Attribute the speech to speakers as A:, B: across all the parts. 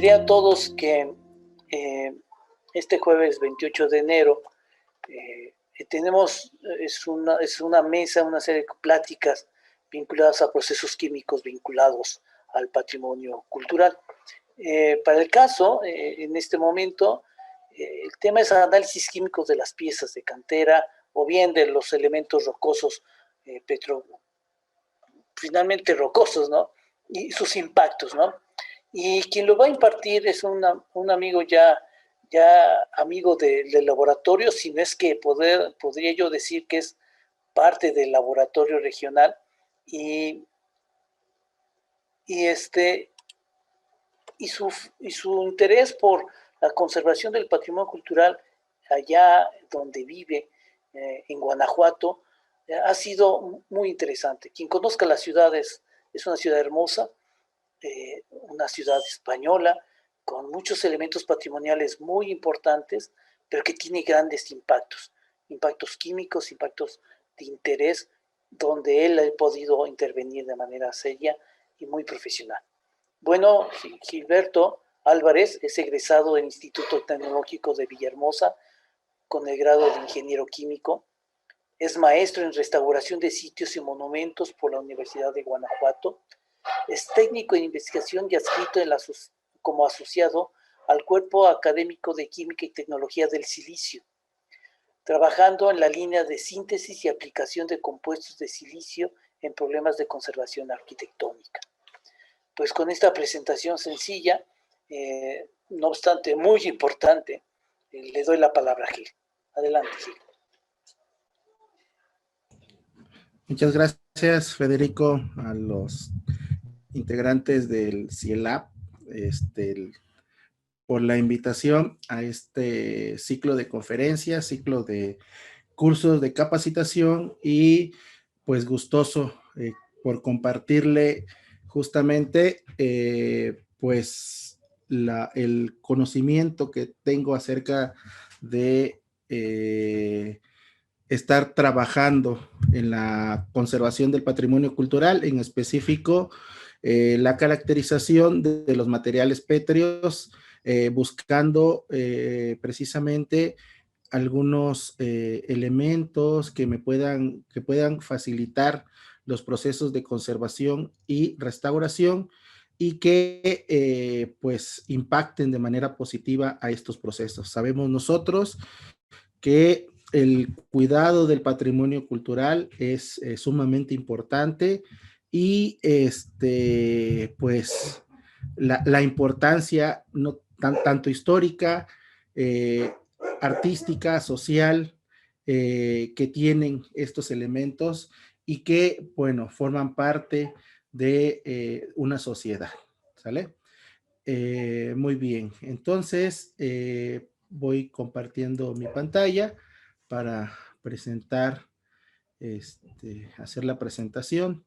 A: diré a todos que este jueves 28 de enero tenemos, es una mesa, una serie de pláticas vinculadas a procesos químicos vinculados al patrimonio cultural. Para el caso, en este momento, el tema es análisis químicos de las piezas de cantera o bien de los elementos rocosos, finalmente rocosos, ¿no? Y sus impactos, ¿no? Y quien lo va a impartir es un amigo ya amigo del laboratorio, si no es que podría yo decir que es parte del laboratorio regional, y su interés por la conservación del patrimonio cultural allá donde vive, en Guanajuato, ha sido muy interesante. Quien conozca la ciudad es una ciudad hermosa, una ciudad española con muchos elementos patrimoniales muy importantes, pero que tiene grandes impactos químicos, impactos de interés, donde él ha podido intervenir de manera seria y muy profesional. Bueno, Gilberto Álvarez es egresado del Instituto Tecnológico de Villahermosa con el grado de ingeniero químico. Es maestro en restauración de sitios y monumentos por la Universidad de Guanajuato. Es técnico en investigación y adscrito como asociado al Cuerpo Académico de Química y Tecnología del Silicio, trabajando en la línea de síntesis y aplicación de compuestos de silicio en problemas de conservación arquitectónica. Pues con esta presentación sencilla, no obstante muy importante, le doy la palabra a Gil. Adelante, Gil.
B: Muchas gracias, Federico, a los integrantes del CIELAB, por la invitación a este ciclo de conferencias, ciclo de cursos de capacitación, y pues gustoso por compartirle justamente pues el conocimiento que tengo acerca de estar trabajando en la conservación del patrimonio cultural, en específico la caracterización de los materiales pétreos, buscando precisamente algunos elementos que puedan facilitar los procesos de conservación y restauración, y que pues impacten de manera positiva a estos procesos. Sabemos nosotros que el cuidado del patrimonio cultural es sumamente importante, y pues la importancia no tanto histórica, artística, social, que tienen estos elementos, y que, bueno, forman parte de una sociedad, ¿sale? Muy bien, entonces voy compartiendo mi pantalla para presentar, hacer la presentación.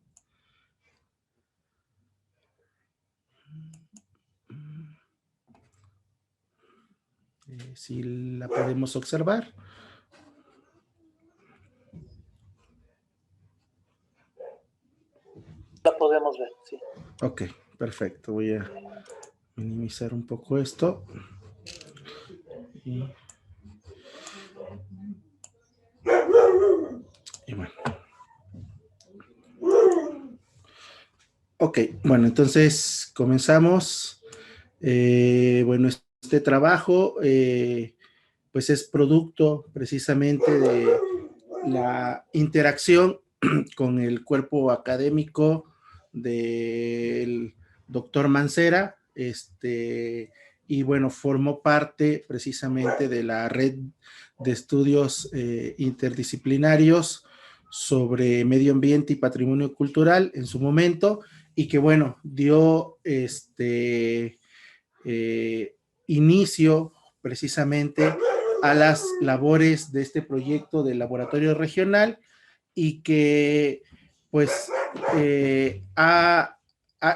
B: Si la podemos observar.
A: La podemos ver, sí.
B: Ok, perfecto. Voy a minimizar un poco esto. Y bueno. Ok, bueno, entonces comenzamos. Bueno, este trabajo pues es producto precisamente de la interacción con el cuerpo académico del doctor Mancera, y bueno, formó parte precisamente de la red de estudios interdisciplinarios sobre medio ambiente y patrimonio cultural en su momento, y que bueno, dio inicio precisamente a las labores de este proyecto del laboratorio regional, y que pues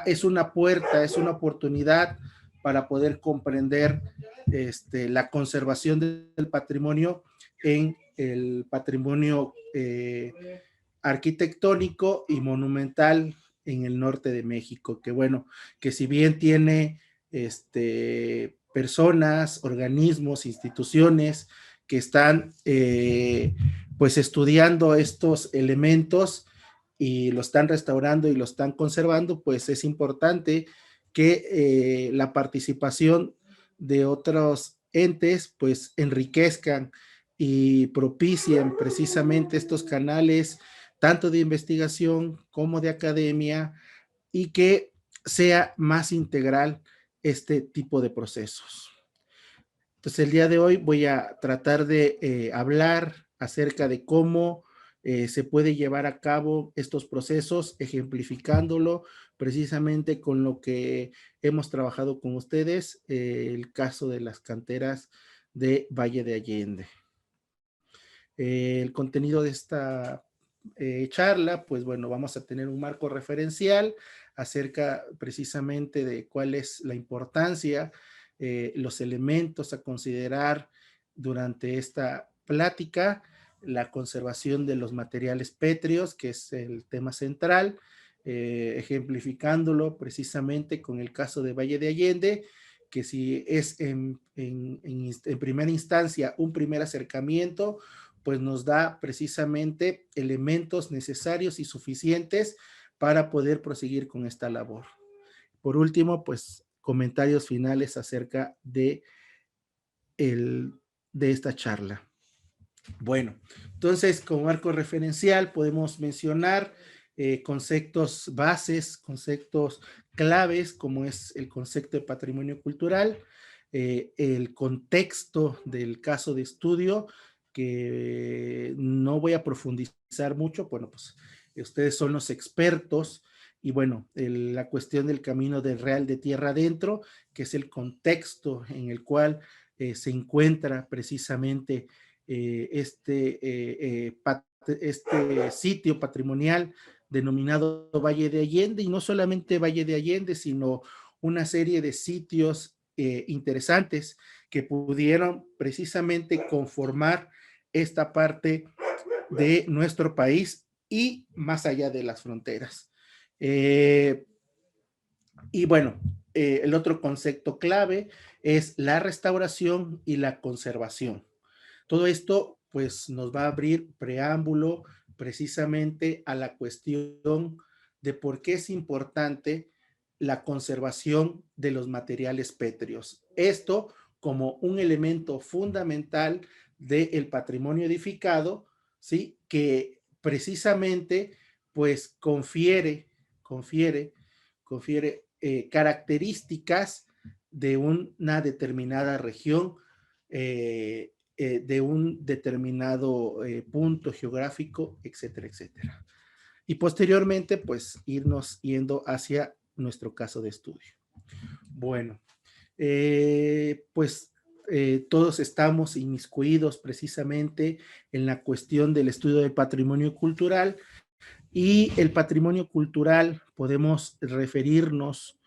B: es una puerta, es una oportunidad para poder comprender la conservación del patrimonio en el patrimonio arquitectónico y monumental en el norte de México, que bueno, que si bien tiene personas, organismos, instituciones que están pues estudiando estos elementos y lo están restaurando y lo están conservando, pues es importante que la participación de otros entes pues enriquezcan y propicien precisamente estos canales tanto de investigación como de academia y que sea más integral este tipo de procesos. Entonces, el día de hoy voy a tratar de hablar acerca de cómo se puede llevar a cabo estos procesos, ejemplificándolo precisamente con lo que hemos trabajado con ustedes, el caso de las canteras de Valle de Allende. El contenido de esta charla, pues bueno, vamos a tener un marco referencial acerca precisamente de cuál es la importancia, los elementos a considerar durante esta plática, la conservación de los materiales pétreos, que es el tema central, ejemplificándolo precisamente con el caso de Valle de Allende, que si es en primera instancia un primer acercamiento, pues nos da precisamente elementos necesarios y suficientes para poder proseguir con esta labor. Por último, pues comentarios finales acerca de esta charla. Bueno, entonces como marco referencial podemos mencionar conceptos bases, conceptos claves, como es el concepto de patrimonio cultural, el contexto del caso de estudio, que no voy a profundizar mucho, bueno, pues ustedes son los expertos, y bueno, la cuestión del camino del Real de Tierra Adentro, que es el contexto en el cual se encuentra precisamente este sitio patrimonial denominado Valle de Allende, y no solamente Valle de Allende, sino una serie de sitios interesantes que pudieron precisamente conformar esta parte de nuestro país y más allá de las fronteras. Y bueno, el otro concepto clave es la restauración y la conservación. Todo esto pues nos va a abrir preámbulo precisamente a la cuestión de por qué es importante la conservación de los materiales pétreos. Esto como un elemento fundamental del patrimonio edificado, ¿sí? Que precisamente pues confiere características de una determinada región, de un determinado punto geográfico, etcétera, etcétera. Y posteriormente, pues, irnos yendo hacia nuestro caso de estudio. Bueno, pues todos estamos inmiscuidos precisamente en la cuestión del estudio del patrimonio cultural, y el patrimonio cultural podemos referirnos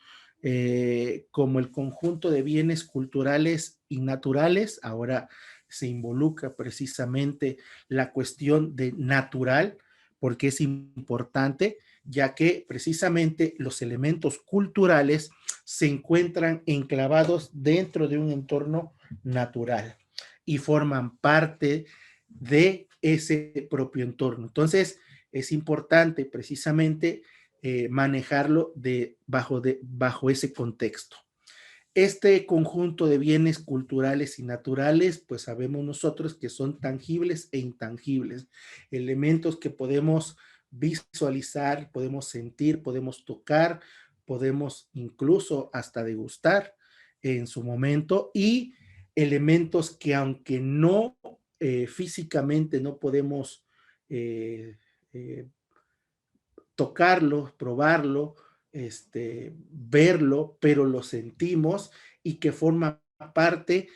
B: como el conjunto de bienes culturales y naturales. Ahora se involucra precisamente la cuestión de natural, porque es importante, ya que precisamente los elementos culturales se encuentran enclavados dentro de un entorno natural y forman parte de ese propio entorno. Entonces, es importante precisamente manejarlo bajo ese contexto. Este conjunto de bienes culturales y naturales, pues sabemos nosotros que son tangibles e intangibles, elementos que podemos visualizar, podemos sentir, podemos tocar, podemos incluso hasta degustar en su momento, y elementos que aunque no físicamente no podemos eh, tocarlo, probarlo, verlo, pero lo sentimos y que forma parte,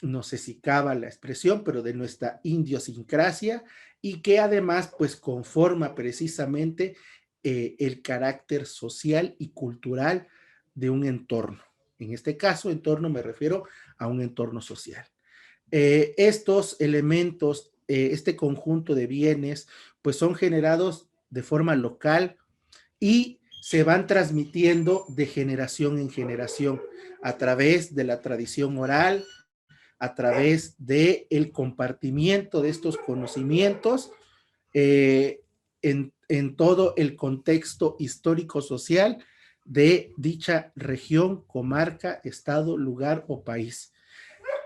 B: no sé si cabe la expresión, pero de nuestra idiosincrasia, y que además pues conforma precisamente el carácter social y cultural de un entorno. En este caso, entorno me refiero a un entorno social. Estos elementos, este conjunto de bienes, pues son generados de forma local y se van transmitiendo de generación en generación a través de la tradición oral, a través del compartimiento de estos conocimientos en todo el contexto histórico-social de dicha región, comarca, estado, lugar o país.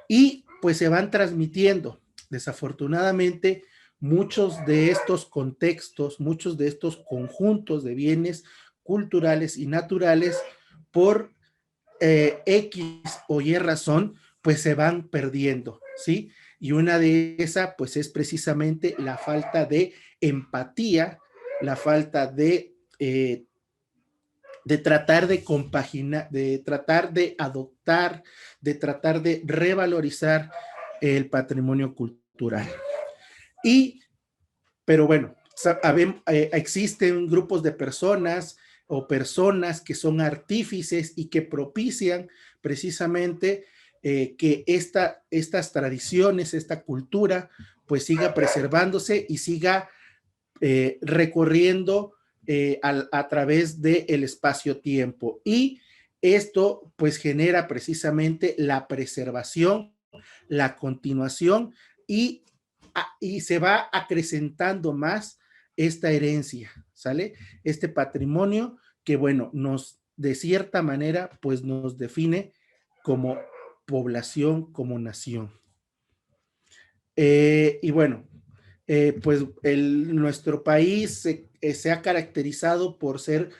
B: Y pues se van transmitiendo. Desafortunadamente, muchos de estos contextos, muchos de estos conjuntos de bienes culturales y naturales, por X o Y razón, pues se van perdiendo, ¿sí? Y una de esas, pues es precisamente la falta de empatía, la falta de tratar de compaginar, de tratar de adoptar, de tratar de revalorizar el patrimonio cultural. Pero bueno, existen grupos de personas o personas que son artífices y que propician precisamente que estas tradiciones, esta cultura, pues siga preservándose y siga recorriendo a través del espacio-tiempo. Y esto pues genera precisamente la preservación, la continuación y se va acrecentando más esta herencia, ¿sale? Este patrimonio que, bueno, de cierta manera, pues nos define como población, como nación. Y bueno, pues nuestro país se ha caracterizado por ser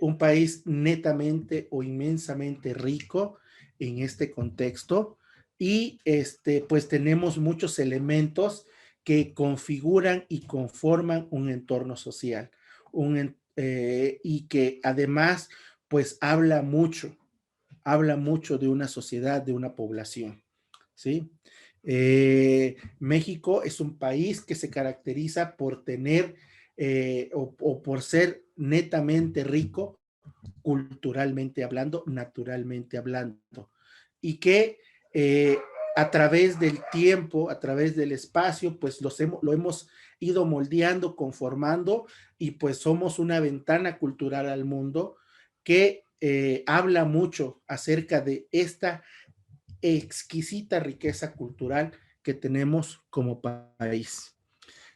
B: un país netamente o inmensamente rico en este contexto y pues tenemos muchos elementos que configuran y conforman un entorno social y que además pues habla mucho de una sociedad, de una población, ¿sí? México es un país que se caracteriza por tener o por ser netamente rico, culturalmente hablando, naturalmente hablando, y que a través del tiempo, a través del espacio, pues lo hemos ido moldeando, conformando, y pues somos una ventana cultural al mundo que habla mucho acerca de esta exquisita riqueza cultural que tenemos como país.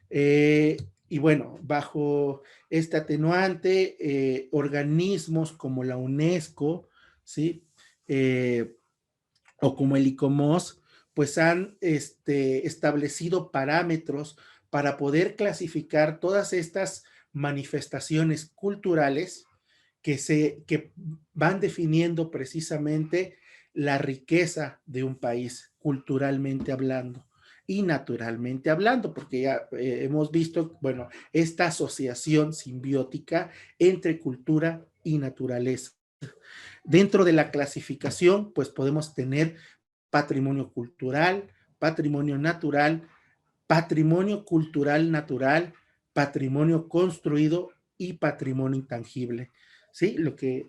B: Y bueno, bajo este atenuante, organismos como la UNESCO, ¿sí? O como el ICOMOS, pues han establecido parámetros para poder clasificar todas estas manifestaciones culturales que van definiendo precisamente la riqueza de un país, culturalmente hablando y naturalmente hablando, porque ya hemos visto, bueno, esta asociación simbiótica entre cultura y naturaleza. Dentro de la clasificación, pues podemos tener patrimonio cultural, patrimonio natural, patrimonio cultural natural, patrimonio construido y patrimonio intangible. ¿Sí? Lo que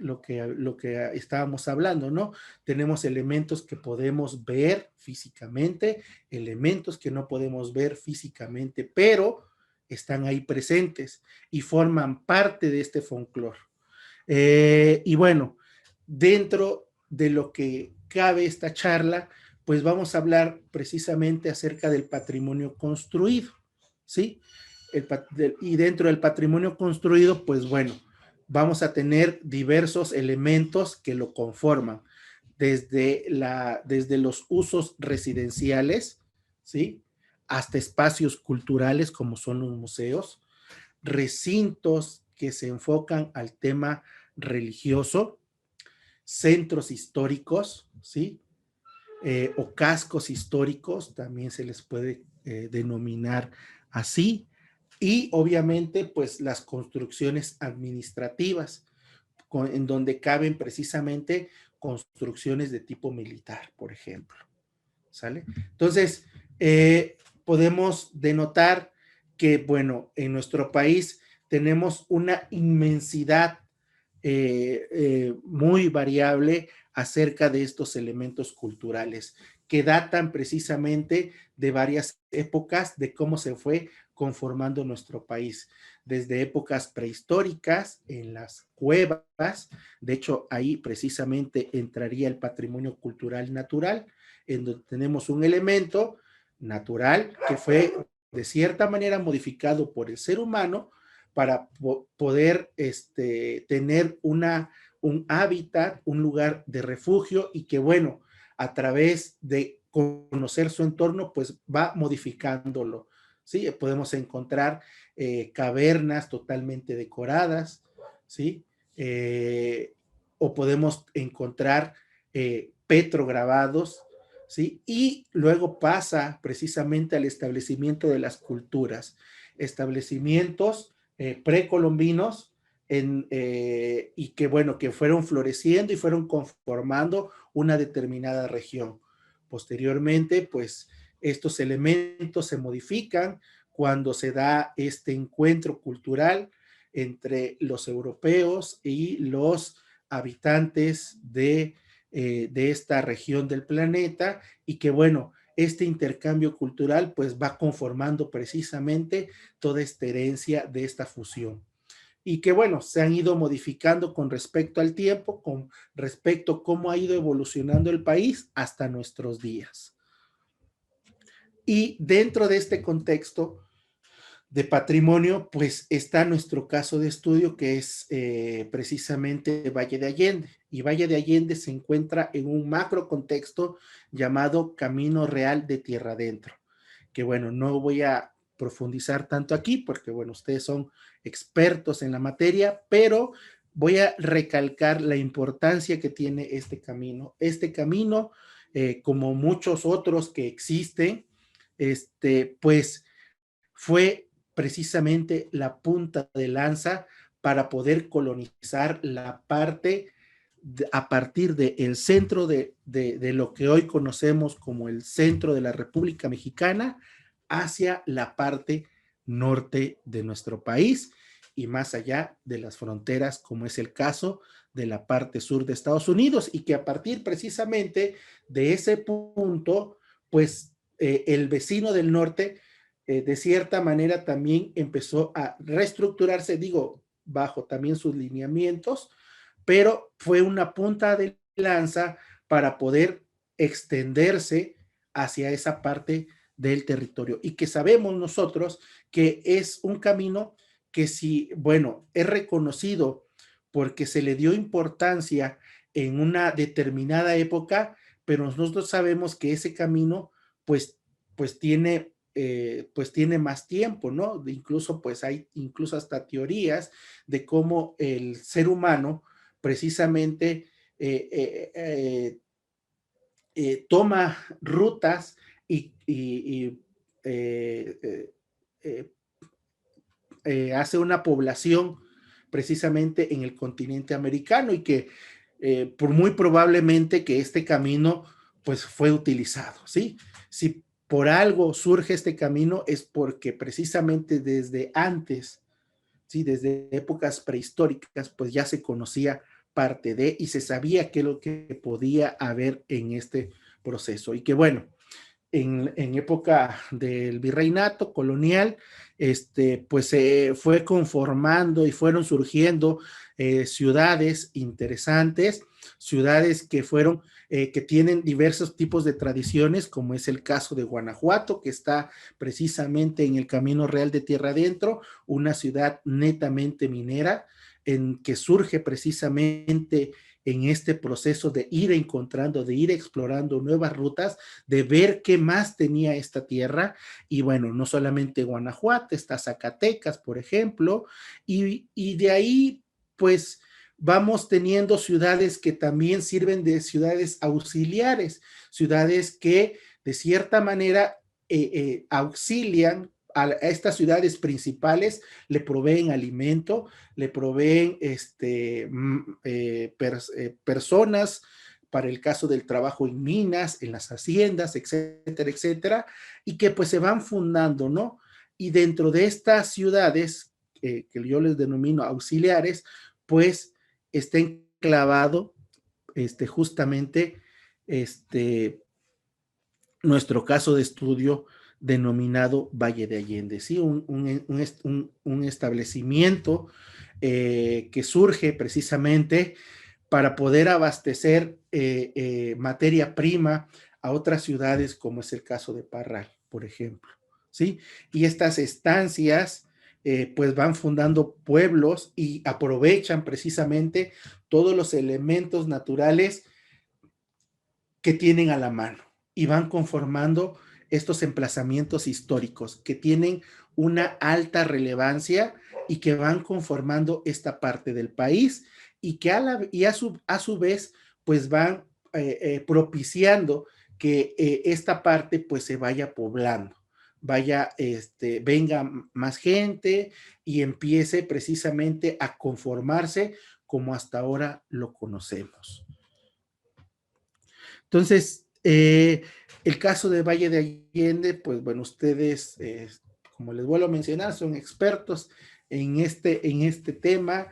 B: estábamos hablando, ¿no? Tenemos elementos que podemos ver físicamente, elementos que no podemos ver físicamente, pero están ahí presentes y forman parte de este folclore. Y bueno, dentro de lo que cabe esta charla, pues vamos a hablar precisamente acerca del patrimonio construido, ¿sí? Y dentro del patrimonio construido, pues bueno, vamos a tener diversos elementos que lo conforman, desde los usos residenciales, ¿sí? Hasta espacios culturales como son los museos, recintos que se enfocan al tema religioso, centros históricos, ¿sí? O cascos históricos, también se les puede denominar así, y obviamente pues las construcciones administrativas, en donde caben precisamente construcciones de tipo militar, por ejemplo, ¿sale? Entonces, podemos denotar que, bueno, en nuestro país tenemos una inmensidad muy variable acerca de estos elementos culturales que datan precisamente de varias épocas de cómo se fue conformando nuestro país, desde épocas prehistóricas en las cuevas. De hecho, ahí precisamente entraría el patrimonio cultural natural, en donde tenemos un elemento natural que fue de cierta manera modificado por el ser humano para poder tener un hábitat, un lugar de refugio, y que bueno, a través de conocer su entorno, pues va modificándolo. ¿Sí? Podemos encontrar cavernas totalmente decoradas, ¿sí? O podemos encontrar petrograbados, ¿sí? Y luego pasa precisamente al establecimiento de las culturas, establecimientos precolombinos y que, bueno, que fueron floreciendo y fueron conformando una determinada región. Posteriormente, pues, estos elementos se modifican cuando se da este encuentro cultural entre los europeos y los habitantes de esta región del planeta, y que bueno, este intercambio cultural pues va conformando precisamente toda esta herencia de esta fusión. Y que bueno, se han ido modificando con respecto al tiempo, con respecto a cómo ha ido evolucionando el país hasta nuestros días. Y dentro de este contexto de patrimonio, pues está nuestro caso de estudio, que es precisamente Valle de Allende. Y Valle de Allende se encuentra en un macro contexto llamado Camino Real de Tierra Adentro, que bueno, no voy a profundizar tanto aquí porque bueno, ustedes son expertos en la materia, pero voy a recalcar la importancia que tiene este camino. Este camino, como muchos otros que existen, pues fue precisamente la punta de lanza para poder colonizar la parte a partir del centro de lo que hoy conocemos como el centro de la República Mexicana hacia la parte norte de nuestro país y más allá de las fronteras, como es el caso de la parte sur de Estados Unidos, y que a partir precisamente de ese punto, pues el vecino del norte de cierta manera también empezó a reestructurarse, digo, bajo también sus lineamientos, pero fue una punta de lanza para poder extenderse hacia esa parte del territorio, y que sabemos nosotros que es un camino que sí, bueno, es reconocido porque se le dio importancia en una determinada época, pero nosotros sabemos que ese camino pues tiene más tiempo, ¿no? Incluso pues hay incluso hasta teorías de cómo el ser humano precisamente toma rutas y hace una población precisamente en el continente americano, y que por muy probablemente que este camino pues fue utilizado, ¿sí? Si por algo surge este camino es porque precisamente desde antes, ¿sí? Desde épocas prehistóricas, pues ya se conocía parte de y se sabía qué es lo que podía haber en este proceso. Y que bueno, en época del virreinato colonial, pues se fue conformando y fueron surgiendo ciudades interesantes, ciudades que fueron, que tienen diversos tipos de tradiciones, como es el caso de Guanajuato, que está precisamente en el Camino Real de Tierra Adentro, una ciudad netamente minera, en que surge precisamente en este proceso de ir encontrando, de ir explorando nuevas rutas, de ver qué más tenía esta tierra. Y bueno, no solamente Guanajuato, está Zacatecas, por ejemplo, y de ahí pues vamos teniendo ciudades que también sirven de ciudades auxiliares, ciudades que de cierta manera auxilian a estas ciudades principales, le proveen alimento, le proveen personas para el caso del trabajo en minas, en las haciendas, etcétera, etcétera, y que pues se van fundando, ¿no? Y dentro de estas ciudades, que yo les denomino auxiliares, pues está enclavado justamente nuestro caso de estudio denominado Valle de Allende, ¿sí? Un establecimiento que surge precisamente para poder abastecer materia prima a otras ciudades, como es el caso de Parral, por ejemplo, ¿sí? Y estas estancias pues van fundando pueblos y aprovechan precisamente todos los elementos naturales que tienen a la mano y van conformando estos emplazamientos históricos que tienen una alta relevancia y que van conformando esta parte del país y que a su vez pues van propiciando que esta parte pues se vaya poblando, venga más gente y empiece precisamente a conformarse como hasta ahora lo conocemos. Entonces, el caso de Valle de Allende, pues bueno, ustedes, como les vuelvo a mencionar, son expertos en este tema,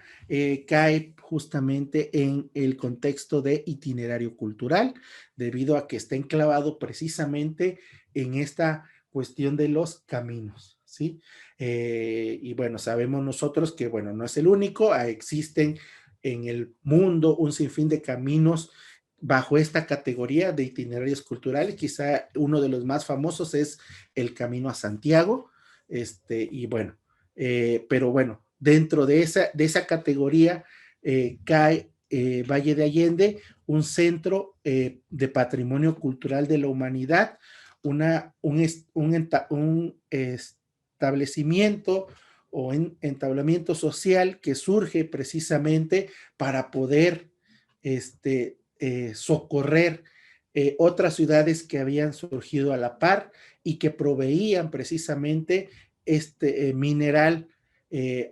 B: cae justamente en el contexto de itinerario cultural, debido a que está enclavado precisamente en esta cuestión de los caminos, ¿sí? Y bueno, sabemos nosotros que, bueno, no es el único, existen en el mundo un sinfín de caminos bajo esta categoría de itinerarios culturales. Quizá uno de los más famosos es el Camino a Santiago, y bueno, pero bueno, dentro de esa categoría cae Valle de Allende, un centro de patrimonio cultural de la humanidad, un establecimiento o entablamiento social que surge precisamente para poder socorrer otras ciudades que habían surgido a la par y que proveían precisamente este mineral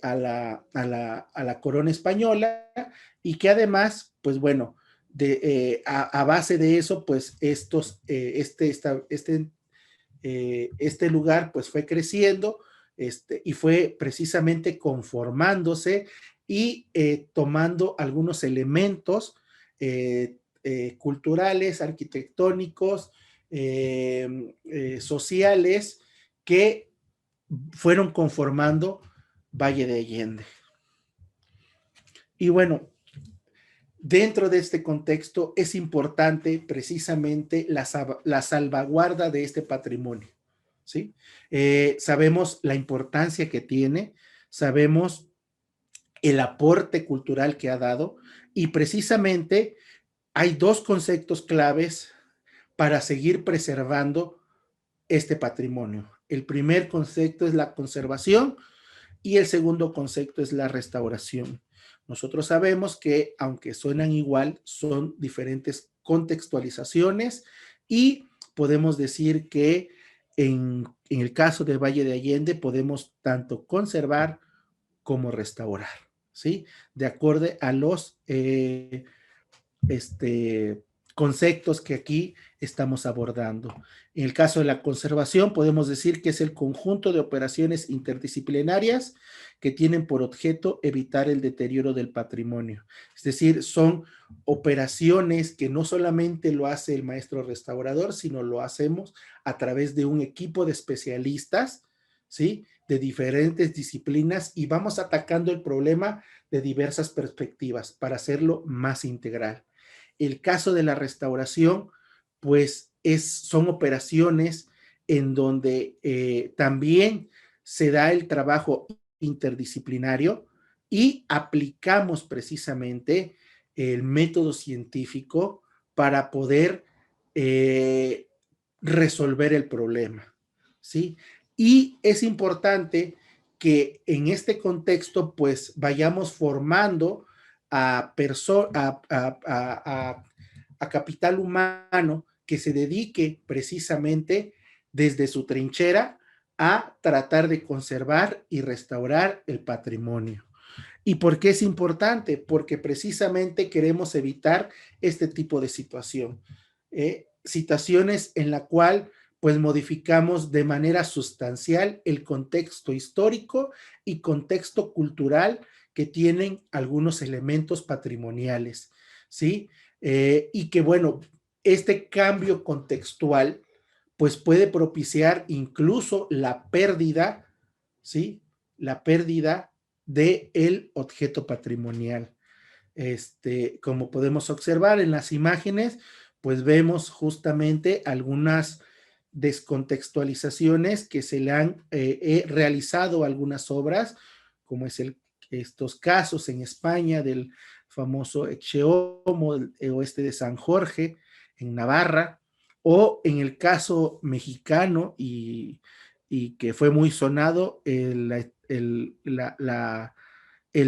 B: a la corona española y que además, pues bueno, a base de eso, pues este lugar pues fue creciendo y fue precisamente conformándose y tomando algunos elementos culturales, arquitectónicos, sociales, que fueron conformando Valle de Allende. Y bueno, dentro de este contexto es importante precisamente la salvaguarda de este patrimonio, ¿sí? Sabemos la importancia que tiene, sabemos el aporte cultural que ha dado y precisamente hay dos conceptos claves para seguir preservando este patrimonio. El primer concepto es la conservación y el segundo concepto es la restauración. Nosotros sabemos que, aunque suenan igual, son diferentes contextualizaciones y podemos decir que en el caso de Valle de Allende podemos tanto conservar como restaurar, ¿sí? De acuerdo a los conceptos que aquí estamos abordando. En el caso de la conservación, podemos decir que es el conjunto de operaciones interdisciplinarias que tienen por objeto evitar el deterioro del patrimonio. Es decir, son operaciones que no solamente lo hace el maestro restaurador, sino lo hacemos a través de un equipo de especialistas, ¿sí? De diferentes disciplinas y vamos atacando el problema de diversas perspectivas para hacerlo más integral. El caso de la restauración, pues son operaciones en donde también se da el trabajo interdisciplinario y aplicamos precisamente el método científico para poder resolver el problema, ¿sí? Y es importante que en este contexto, pues vayamos formando a capital humano que se dedique precisamente desde su trinchera a tratar de conservar y restaurar el patrimonio. ¿Y por qué es importante? Porque precisamente queremos evitar este tipo de situaciones en la cual pues modificamos de manera sustancial el contexto histórico y contexto cultural que tienen algunos elementos patrimoniales, ¿sí? Y que bueno, este cambio contextual pues puede propiciar incluso la pérdida, ¿sí? La pérdida del objeto patrimonial. Como podemos observar en las imágenes, pues vemos justamente algunas descontextualizaciones que se le han realizado a algunas obras, como es estos casos en España del famoso Exeomo, el oeste de San Jorge, en Navarra, o en el caso mexicano y que fue muy sonado, el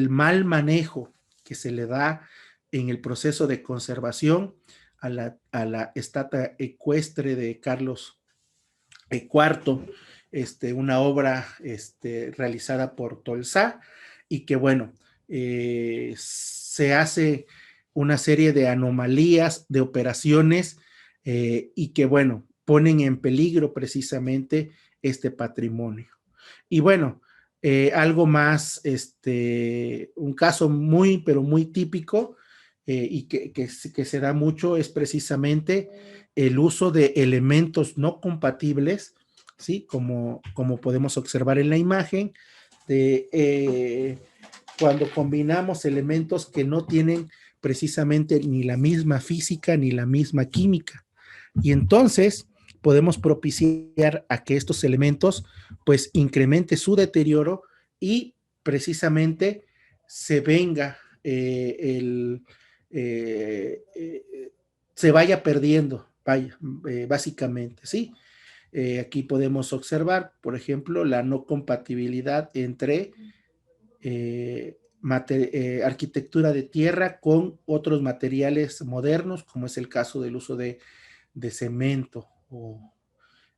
B: mal manejo que se le da en el proceso de conservación a la estatua ecuestre de Carlos IV, una obra realizada por Tolsá, y que bueno, se hace una serie de anomalías, de operaciones, y que bueno, ponen en peligro precisamente este patrimonio. Y bueno, algo más, un caso muy, pero muy típico, y que se da mucho, es precisamente el uso de elementos no compatibles, ¿sí? Como podemos observar en la imagen, cuando combinamos elementos que no tienen precisamente ni la misma física ni la misma química. Y entonces podemos propiciar a que estos elementos pues incremente su deterioro y precisamente se venga se vaya perdiendo, básicamente, ¿sí? Aquí podemos observar, por ejemplo, la no compatibilidad entre arquitectura de tierra con otros materiales modernos, como es el caso del uso de cemento o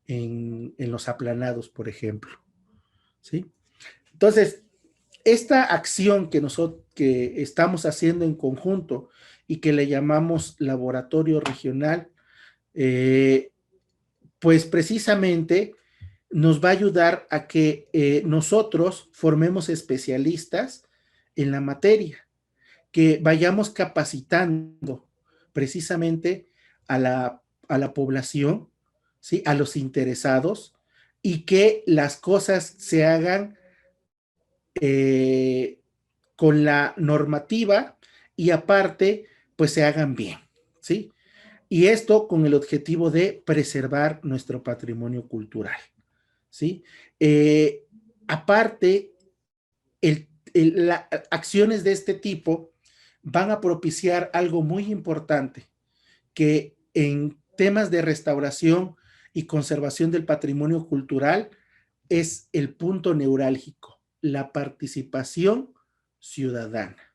B: en los aplanados, por ejemplo, ¿sí? Entonces, esta acción que nosotros que estamos haciendo en conjunto y que le llamamos laboratorio regional, pues precisamente nos va a ayudar a que nosotros formemos especialistas en la materia, que vayamos capacitando precisamente a la población, ¿sí? A los interesados, y que las cosas se hagan con la normativa y aparte, pues se hagan bien, ¿sí? Y esto con el objetivo de preservar nuestro patrimonio cultural, ¿sí? Aparte, las acciones de este tipo van a propiciar algo muy importante, que en temas de restauración y conservación del patrimonio cultural es el punto neurálgico, la participación ciudadana,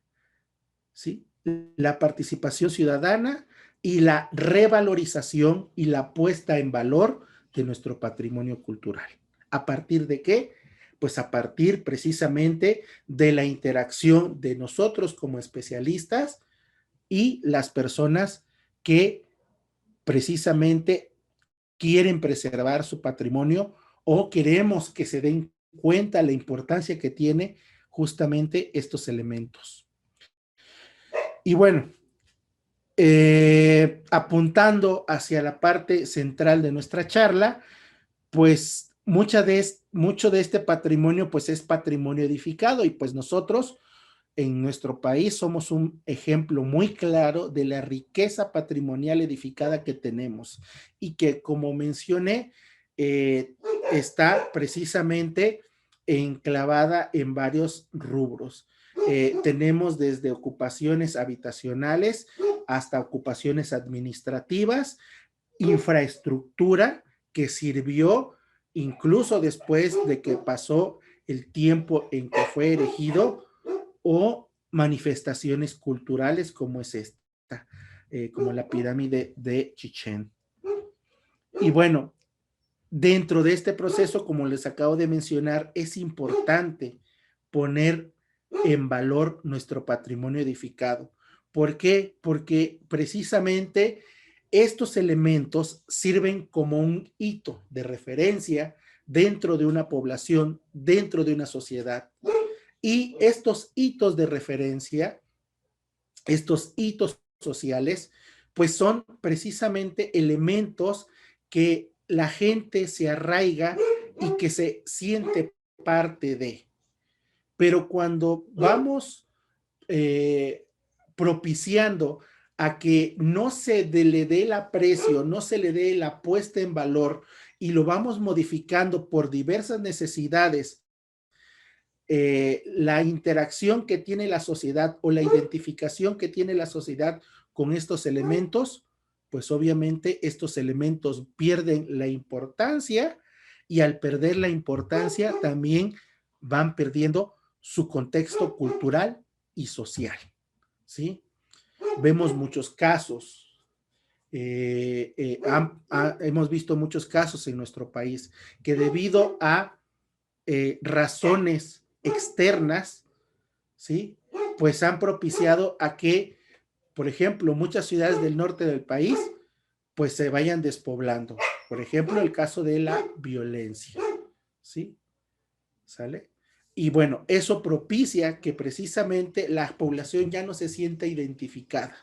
B: ¿sí? La participación ciudadana y la revalorización y la puesta en valor de nuestro patrimonio cultural. ¿A partir de qué? Pues a partir precisamente de la interacción de nosotros como especialistas y las personas que precisamente quieren preservar su patrimonio o queremos que se den cuenta la importancia que tiene justamente estos elementos. Y bueno, apuntando hacia la parte central de nuestra charla, pues mucho de este patrimonio pues es patrimonio edificado, y pues nosotros en nuestro país somos un ejemplo muy claro de la riqueza patrimonial edificada que tenemos, y que, como mencioné, está precisamente enclavada en varios rubros. Tenemos desde ocupaciones habitacionales hasta ocupaciones administrativas, infraestructura que sirvió incluso después de que pasó el tiempo en que fue erigido, o manifestaciones culturales como es esta, como la pirámide de Chichén. Y bueno, dentro de este proceso, como les acabo de mencionar, es importante poner en valor nuestro patrimonio edificado. ¿Por qué? Porque precisamente estos elementos sirven como un hito de referencia dentro de una población, dentro de una sociedad. Y estos hitos de referencia, estos hitos sociales, pues son precisamente elementos que la gente se arraiga y que se siente parte de. Pero cuando vamos propiciando a que no se le dé el aprecio, no se le dé la puesta en valor y lo vamos modificando por diversas necesidades, la interacción que tiene la sociedad o la identificación que tiene la sociedad con estos elementos, pues obviamente estos elementos pierden la importancia y al perder la importancia también van perdiendo su contexto cultural y social, ¿sí? Vemos muchos casos, hemos visto muchos casos en nuestro país que debido a razones externas, ¿sí? Pues han propiciado a que, por ejemplo, muchas ciudades del norte del país, pues se vayan despoblando. Por ejemplo, el caso de la violencia, ¿sí? ¿Sale? Y bueno, eso propicia que precisamente la población ya no se sienta identificada.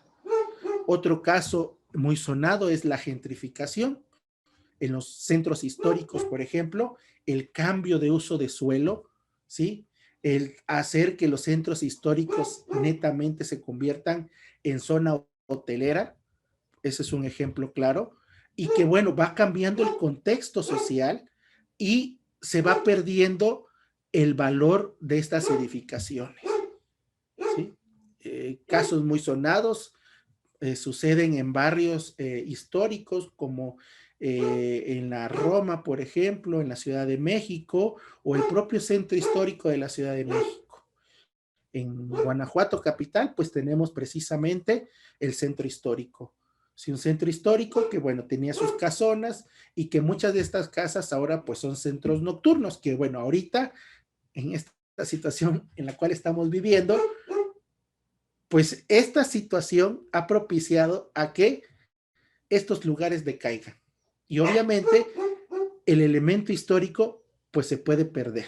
B: Otro caso muy sonado es la gentrificación. En los centros históricos, por ejemplo, el cambio de uso de suelo, ¿sí? El hacer que los centros históricos netamente se conviertan en zona hotelera, ese es un ejemplo claro, y que bueno, va cambiando el contexto social y se va perdiendo el valor de estas edificaciones, ¿sí? Casos muy sonados suceden en barrios históricos como en la Roma, por ejemplo, en la Ciudad de México o el propio centro histórico de la Ciudad de México. En Guanajuato capital, pues tenemos precisamente el centro histórico. Sí, un centro histórico que, bueno, tenía sus casonas y que muchas de estas casas ahora pues son centros nocturnos, que bueno, ahorita en esta situación en la cual estamos viviendo, pues esta situación ha propiciado a que estos lugares decaigan. Y obviamente el elemento histórico pues se puede perder,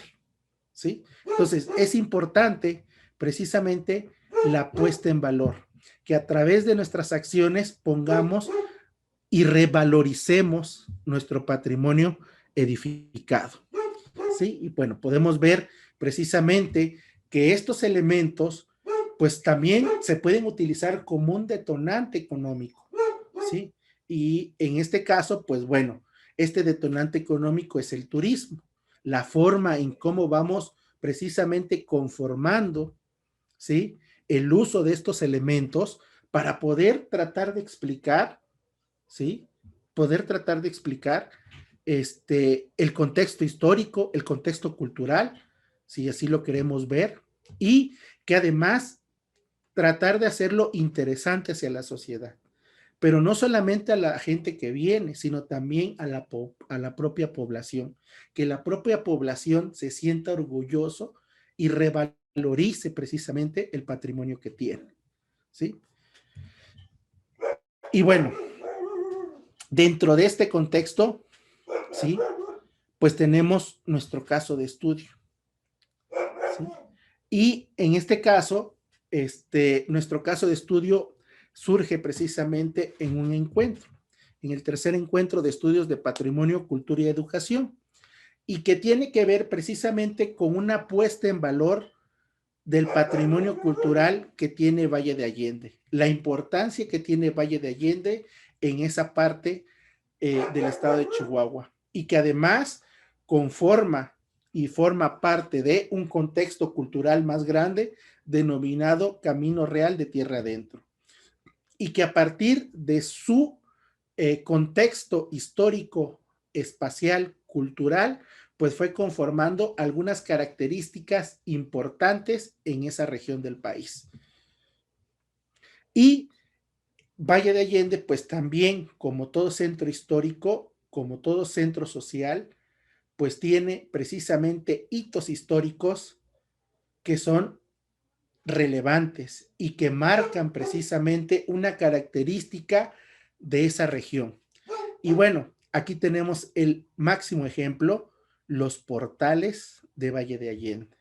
B: ¿sí? Entonces es importante precisamente la puesta en valor, que a través de nuestras acciones pongamos y revaloricemos nuestro patrimonio edificado, ¿sí? Y bueno, podemos ver precisamente que estos elementos pues también se pueden utilizar como un detonante económico, ¿sí? Y en este caso, pues bueno, este detonante económico es el turismo, la forma en cómo vamos precisamente conformando, ¿sí? El uso de estos elementos para poder tratar de explicar, ¿sí? Poder tratar de explicar el contexto histórico, el contexto cultural, si así lo queremos ver, y que además tratar de hacerlo interesante hacia la sociedad, pero no solamente a la gente que viene, sino también a la propia población, que la propia población se sienta orgulloso y revalorice precisamente el patrimonio que tiene, ¿sí? Y bueno, dentro de este contexto, ¿sí? Pues tenemos nuestro caso de estudio, ¿sí? Y en este caso, nuestro caso de estudio surge precisamente en un encuentro, en el tercer encuentro de estudios de patrimonio, cultura y educación, y que tiene que ver precisamente con una puesta en valor del patrimonio cultural que tiene Valle de Allende, la importancia que tiene Valle de Allende en esa parte del estado de Chihuahua, y que además conforma y forma parte de un contexto cultural más grande denominado Camino Real de Tierra Adentro, y que a partir de su contexto histórico, espacial, cultural, pues fue conformando algunas características importantes en esa región del país. Y Valle de Allende, pues también, como todo centro histórico, como todo centro social, pues tiene precisamente hitos históricos que son relevantes y que marcan precisamente una característica de esa región. Y bueno, aquí tenemos el máximo ejemplo, los portales de Valle de Allende,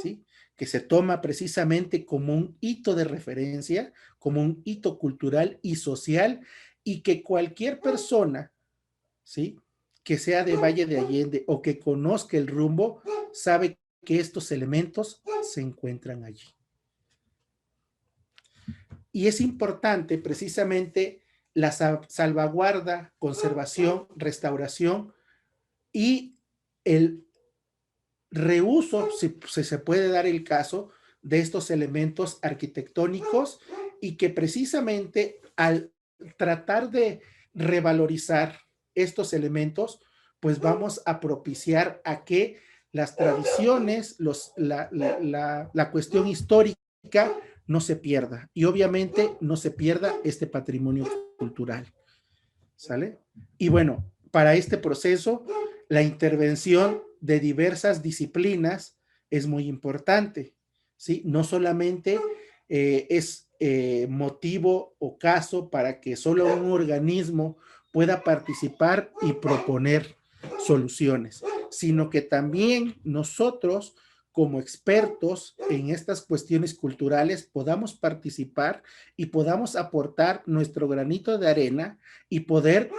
B: ¿sí? Que se toma precisamente como un hito de referencia, como un hito cultural y social, y que cualquier persona, ¿sí? que sea de Valle de Allende o que conozca el rumbo, sabe que estos elementos se encuentran allí. Y es importante precisamente la salvaguarda, conservación, restauración y el reuso, si se puede dar el caso, de estos elementos arquitectónicos, y que precisamente al tratar de revalorizar estos elementos, pues vamos a propiciar a que las tradiciones, la cuestión histórica no se pierda, y obviamente no se pierda este patrimonio cultural, ¿sale? Y bueno, para este proceso, la intervención de diversas disciplinas es muy importante, ¿sí? No solamente es motivo o caso para que solo un organismo pueda participar y proponer soluciones, sino que también nosotros, como expertos en estas cuestiones culturales, podamos participar y podamos aportar nuestro granito de arena y poder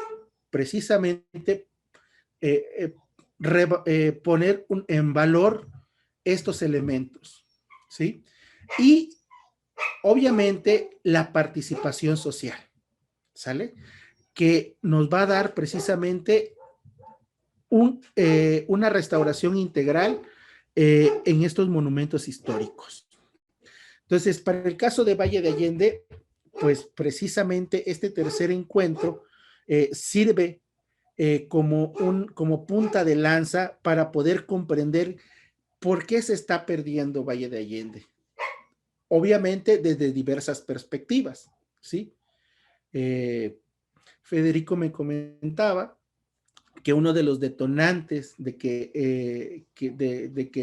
B: precisamente poner en valor estos elementos, ¿sí? Y obviamente la participación social, ¿sale? Que nos va a dar precisamente una restauración integral en estos monumentos históricos. Entonces, para el caso de Valle de Allende, pues precisamente este tercer encuentro sirve como punta de lanza para poder comprender por qué se está perdiendo Valle de Allende. Obviamente desde diversas perspectivas, ¿sí? Federico me comentaba que uno de los detonantes de que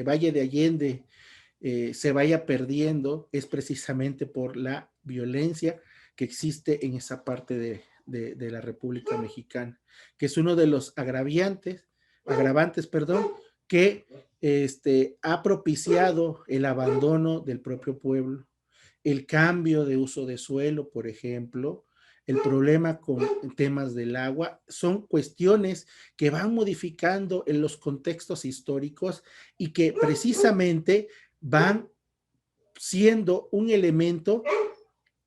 B: Valle de Allende se vaya perdiendo es precisamente por la violencia que existe en esa parte de la República Mexicana, que es uno de los agravantes, que ha propiciado el abandono del propio pueblo, el cambio de uso de suelo, por ejemplo, el problema con temas del agua, son cuestiones que van modificando en los contextos históricos y que precisamente van siendo un elemento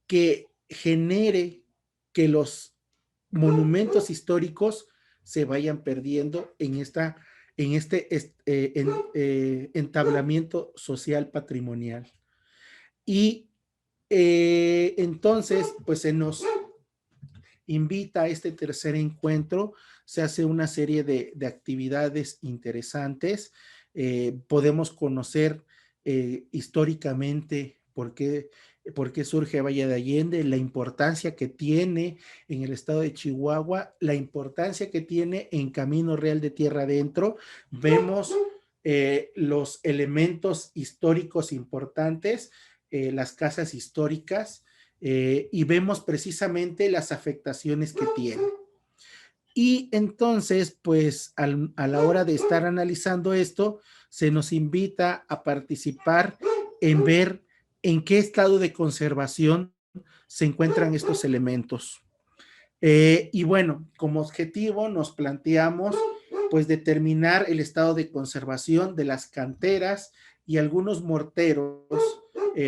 B: que genere que los monumentos históricos se vayan perdiendo en este entablamiento social patrimonial. Y entonces, pues se nos invita a este tercer encuentro, se hace una serie de actividades interesantes, podemos conocer históricamente por qué surge Valle de Allende, la importancia que tiene en el estado de Chihuahua, la importancia que tiene en Camino Real de Tierra Adentro. Vemos los elementos históricos importantes, las casas históricas, y vemos precisamente las afectaciones que tiene. Y entonces, pues a la hora de estar analizando esto, se nos invita a participar en ver en qué estado de conservación se encuentran estos elementos. Y bueno, como objetivo nos planteamos pues determinar el estado de conservación de las canteras y algunos morteros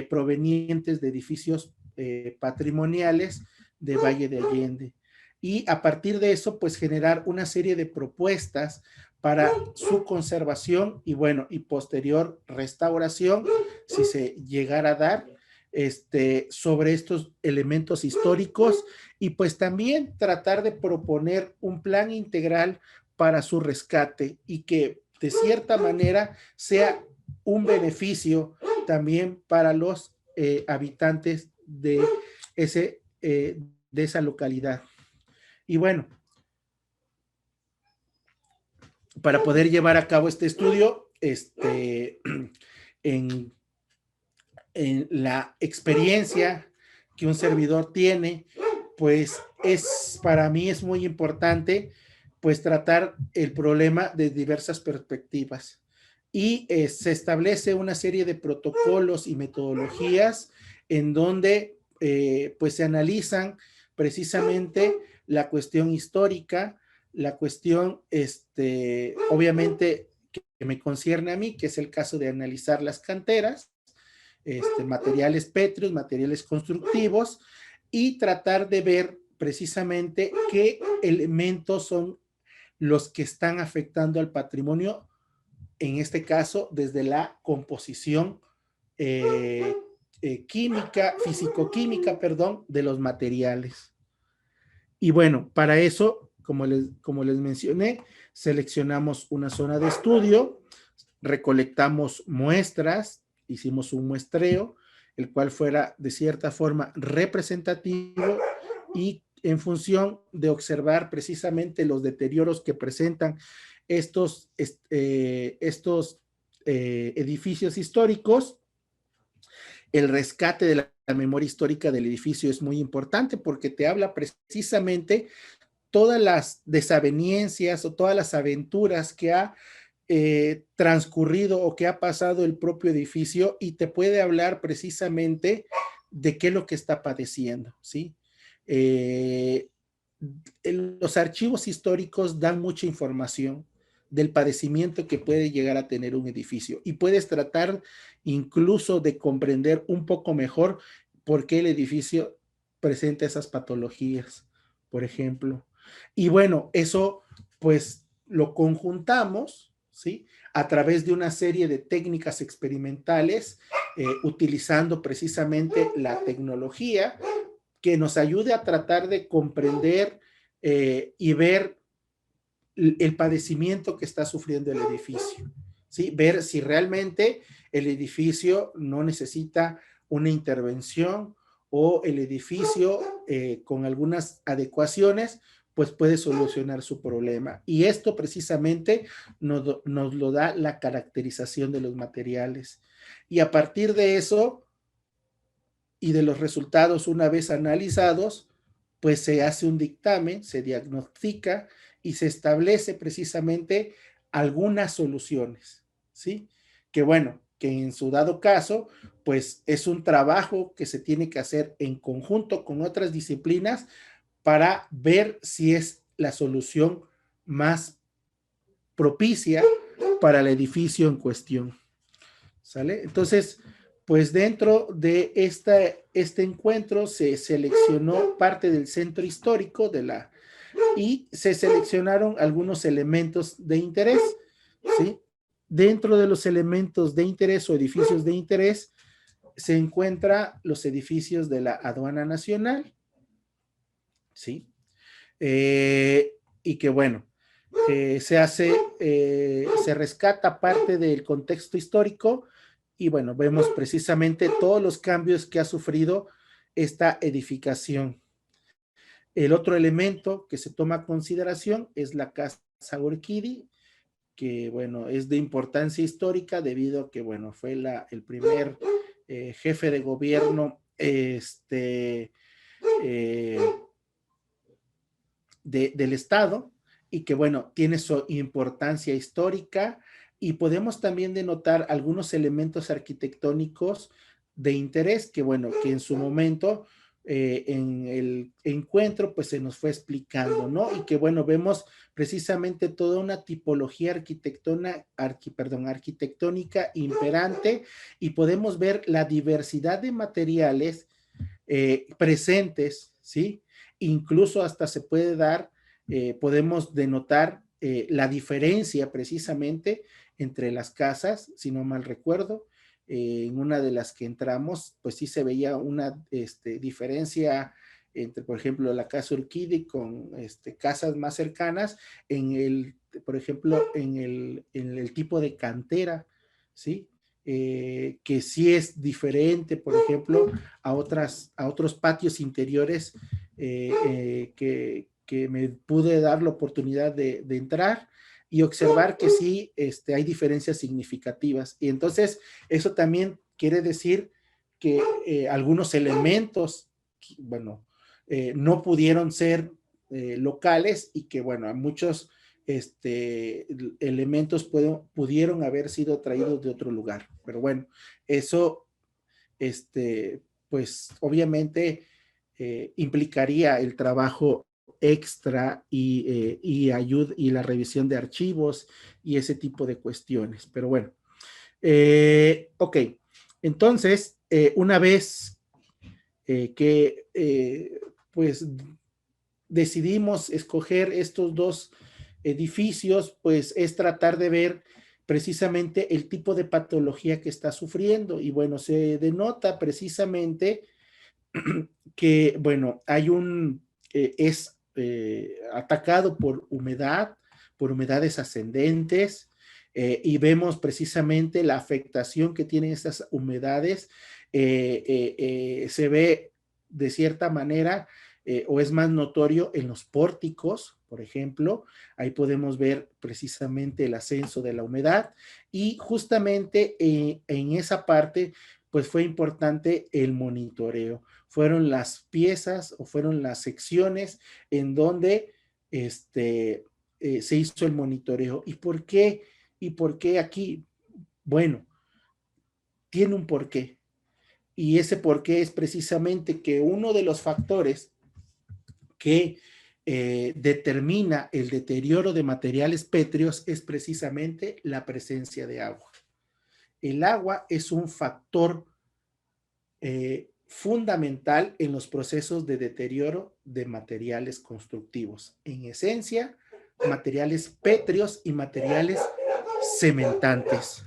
B: provenientes de edificios patrimoniales de Valle de Allende. Y a partir de eso, pues generar una serie de propuestas para su conservación y bueno, y posterior restauración, si se llegara a dar, sobre estos elementos históricos, y pues también tratar de proponer un plan integral para su rescate y que de cierta manera sea un beneficio también para los habitantes de esa localidad. Y bueno, para poder llevar a cabo este estudio, en la experiencia que un servidor tiene, pues para mí es muy importante pues tratar el problema de diversas perspectivas. Y se establece una serie de protocolos y metodologías en donde pues se analizan precisamente la cuestión histórica, la cuestión, obviamente, que me concierne a mí, que es el caso de analizar las canteras, materiales pétreos, materiales constructivos, y tratar de ver precisamente qué elementos son los que están afectando al patrimonio, en este caso, desde la composición química, físico-química, perdón, de los materiales. Y bueno, para eso, como les mencioné, seleccionamos una zona de estudio, recolectamos muestras, hicimos un muestreo, el cual fuera de cierta forma representativo, y en función de observar precisamente los deterioros que presentan estos edificios históricos, el rescate de la memoria histórica del edificio es muy importante porque te habla precisamente todas las desavenencias o todas las aventuras que ha transcurrido o que ha pasado el propio edificio, y te puede hablar precisamente de qué es lo que está padeciendo, ¿sí? Los archivos históricos dan mucha información del padecimiento que puede llegar a tener un edificio, y puedes tratar incluso de comprender un poco mejor por qué el edificio presenta esas patologías, por ejemplo. Y bueno, eso pues lo conjuntamos, ¿sí? A través de una serie de técnicas experimentales, utilizando precisamente la tecnología que nos ayude a tratar de comprender y ver el padecimiento que está sufriendo el edificio, ¿sí? Ver si realmente el edificio no necesita una intervención, o el edificio con algunas adecuaciones pues puede solucionar su problema. Y esto precisamente nos lo da la caracterización de los materiales. Y a partir de eso y de los resultados una vez analizados, pues se hace un dictamen, se diagnostica y se establece precisamente algunas soluciones, ¿sí? Que bueno, que en su dado caso, pues es un trabajo que se tiene que hacer en conjunto con otras disciplinas para ver si es la solución más propicia para el edificio en cuestión, ¿sale? Entonces, pues dentro de este encuentro se seleccionó parte del centro histórico y se seleccionaron algunos elementos de interés, ¿sí? Dentro de los elementos de interés o edificios de interés se encuentran los edificios de la Aduana Nacional, ¿sí? Y que bueno, se rescata parte del contexto histórico, y bueno, vemos precisamente todos los cambios que ha sufrido esta edificación. El otro elemento que se toma a consideración es la Casa Urquidi, que bueno, es de importancia histórica debido a que bueno, fue el primer jefe de gobierno del Estado, y que bueno, tiene su importancia histórica, y podemos también denotar algunos elementos arquitectónicos de interés que bueno, que en su momento en el encuentro pues se nos fue explicando, ¿no? Y que bueno, vemos precisamente toda una tipología arquitectónica imperante, y podemos ver la diversidad de materiales presentes, ¿sí? Incluso hasta se puede dar, podemos denotar la diferencia precisamente entre las casas, si no mal recuerdo. En una de las que entramos, pues sí se veía una diferencia entre, por ejemplo, la casa Urquidi con casas más cercanas, por ejemplo, en el tipo de cantera, ¿sí? Que sí es diferente, por ejemplo, a otros patios interiores que me pude dar la oportunidad de entrar y observar que sí hay diferencias significativas. Y entonces eso también quiere decir que algunos elementos, bueno, no pudieron ser locales, y que bueno, a muchos elementos pudieron haber sido traídos de otro lugar. Pero bueno, eso, pues obviamente implicaría el trabajo extra y la revisión de archivos y ese tipo de cuestiones. Pero bueno, ok. Entonces, una vez que pues decidimos escoger estos dos edificios, pues es tratar de ver precisamente el tipo de patología que está sufriendo. Y bueno, se denota precisamente que, bueno, es atacado por humedades ascendentes, y vemos precisamente la afectación que tienen estas humedades. Se ve de cierta manera, o es más notorio en los pórticos, por ejemplo. Ahí podemos ver precisamente el ascenso de la humedad, y justamente en esa parte pues fue importante el monitoreo. Fueron las piezas o fueron las secciones en donde se hizo el monitoreo. ¿Y por qué? ¿Y por qué aquí? Bueno, tiene un porqué. Y ese porqué es precisamente que uno de los factores que determina el deterioro de materiales pétreos es precisamente la presencia de agua. El agua es un factor fundamental en los procesos de deterioro de materiales constructivos. En esencia, materiales pétreos y materiales cementantes.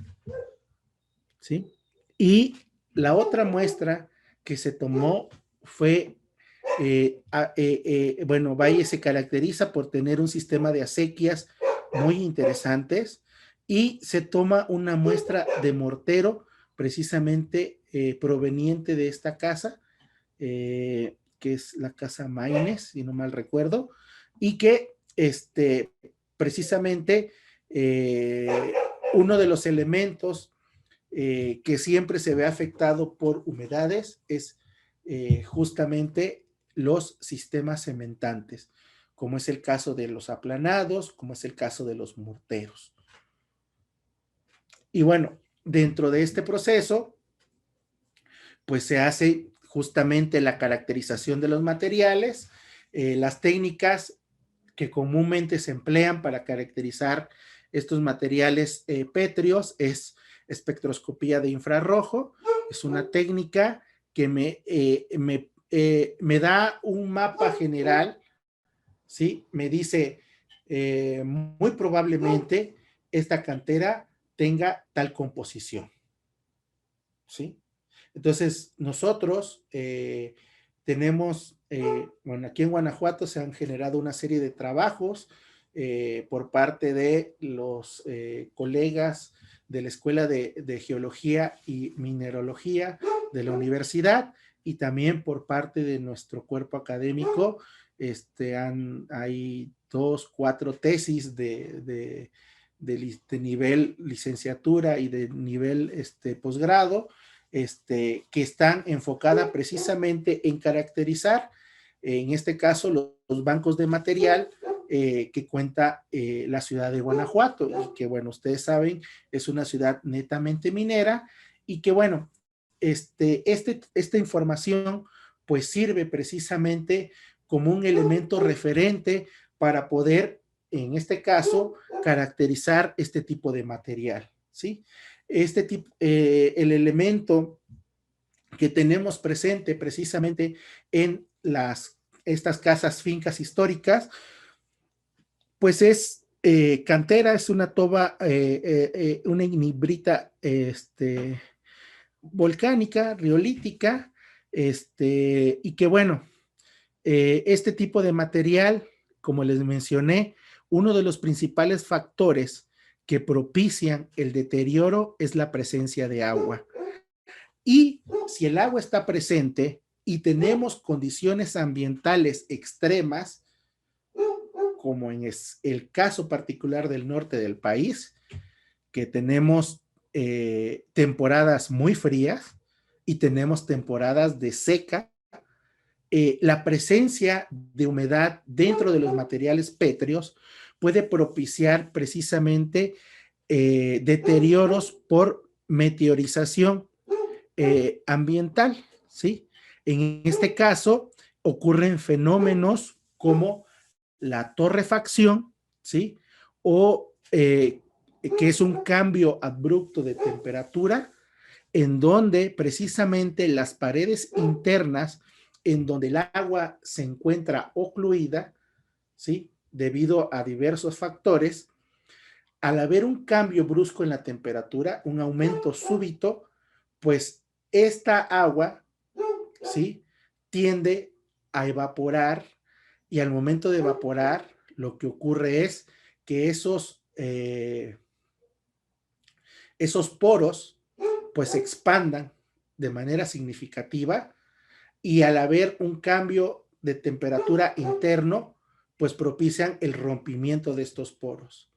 B: ¿Sí? Y la otra muestra que se tomó fue, bueno, Valle se caracteriza por tener un sistema de acequias muy interesantes, y se toma una muestra de mortero precisamente proveniente de esta casa, que es la casa Maines, si no mal recuerdo, y que precisamente uno de los elementos que siempre se ve afectado por humedades es justamente los sistemas cementantes, como es el caso de los aplanados, como es el caso de los morteros. Y bueno, dentro de este proceso, pues se hace justamente la caracterización de los materiales, las técnicas que comúnmente se emplean para caracterizar estos materiales pétreos es espectroscopía de infrarrojo. Es una técnica que me da un mapa general, ¿sí? Me dice, muy probablemente esta cantera tenga tal composición, ¿sí? Entonces, nosotros tenemos, bueno, aquí en Guanajuato se han generado una serie de trabajos por parte de los colegas de la Escuela de Geología y Mineralogía de la universidad, y también por parte de nuestro cuerpo académico. Hay 2, 4 tesis de nivel licenciatura y de nivel posgrado, que están enfocadas precisamente en caracterizar, en este caso, los bancos de material que cuenta la ciudad de Guanajuato, y que, bueno, ustedes saben, es una ciudad netamente minera, y que, bueno, esta información pues sirve precisamente como un elemento referente para poder, en este caso, caracterizar este tipo de material, ¿sí? El elemento que tenemos presente precisamente en estas casas, fincas históricas, pues es cantera, es una toba, una ignibrita volcánica, riolítica, y que, bueno, este tipo de material, como les mencioné, uno de los principales factores que propician el deterioro es la presencia de agua. Y si el agua está presente y tenemos condiciones ambientales extremas, como en el caso particular del norte del país, que tenemos temporadas muy frías y tenemos temporadas de seca, la presencia de humedad dentro de los materiales pétreos puede propiciar precisamente deterioros por meteorización ambiental, ¿sí? En este caso ocurren fenómenos como la torrefacción, ¿sí? O que es un cambio abrupto de temperatura, en donde precisamente las paredes internas, en donde el agua se encuentra ocluida, ¿sí? Debido a diversos factores, al haber un cambio brusco en la temperatura, un aumento súbito, pues esta agua, ¿sí? Tiende a evaporar, y al momento de evaporar, lo que ocurre es que esos poros pues se expandan de manera significativa, y al haber un cambio de temperatura interno, pues propician el rompimiento de estos poros.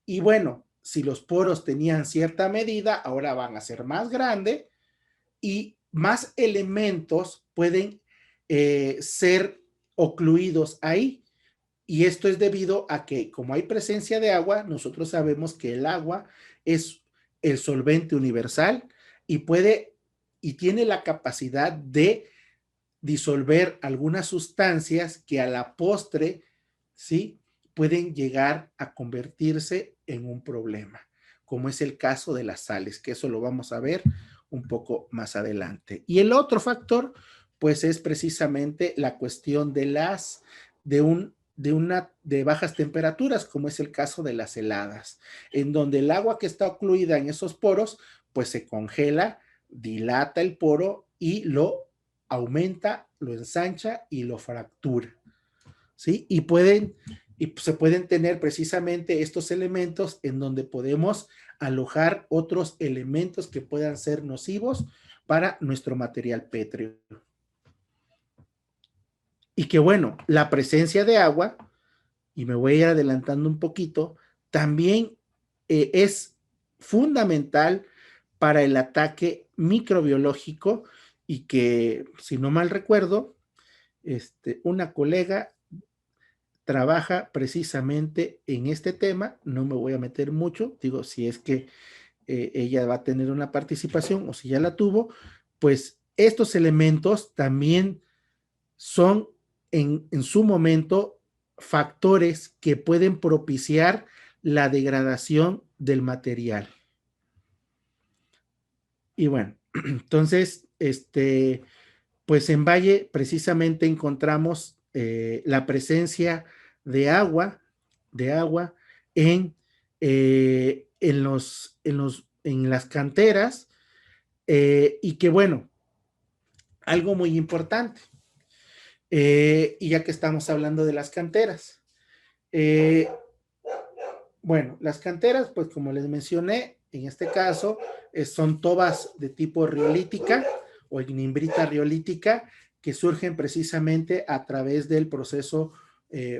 B: Y bueno, si los poros tenían cierta medida, ahora van a ser más grandes y más elementos pueden ser ocluidos ahí. Y esto es debido a que, como hay presencia de agua, nosotros sabemos que el agua es el solvente universal y tiene la capacidad de disolver algunas sustancias que a la postre, ¿sí? Pueden llegar a convertirse en un problema, como es el caso de las sales, que eso lo vamos a ver un poco más adelante. Y el otro factor, pues es precisamente la cuestión de bajas temperaturas, como es el caso de las heladas, en donde el agua que está ocluida en esos poros, pues se congela, dilata el poro y lo aumenta, lo ensancha y lo fractura, ¿sí? Y se pueden tener precisamente estos elementos en donde podemos alojar otros elementos que puedan ser nocivos para nuestro material pétreo. Y que bueno, la presencia de agua, y me voy a ir adelantando un poquito, también es fundamental para el ataque microbiológico, y que, si no mal recuerdo, una colega trabaja precisamente en este tema. No me voy a meter mucho, digo, si es que ella va a tener una participación o si ya la tuvo, pues estos elementos también son en su momento factores que pueden propiciar la degradación del material. Y bueno, entonces, pues en Valle precisamente encontramos la presencia de agua en, en las canteras, y que bueno, algo muy importante, y ya que estamos hablando de las canteras, bueno, las canteras, pues como les mencioné, en este caso son tobas de tipo riolítica o ignimbrita riolítica, que surgen precisamente a través del proceso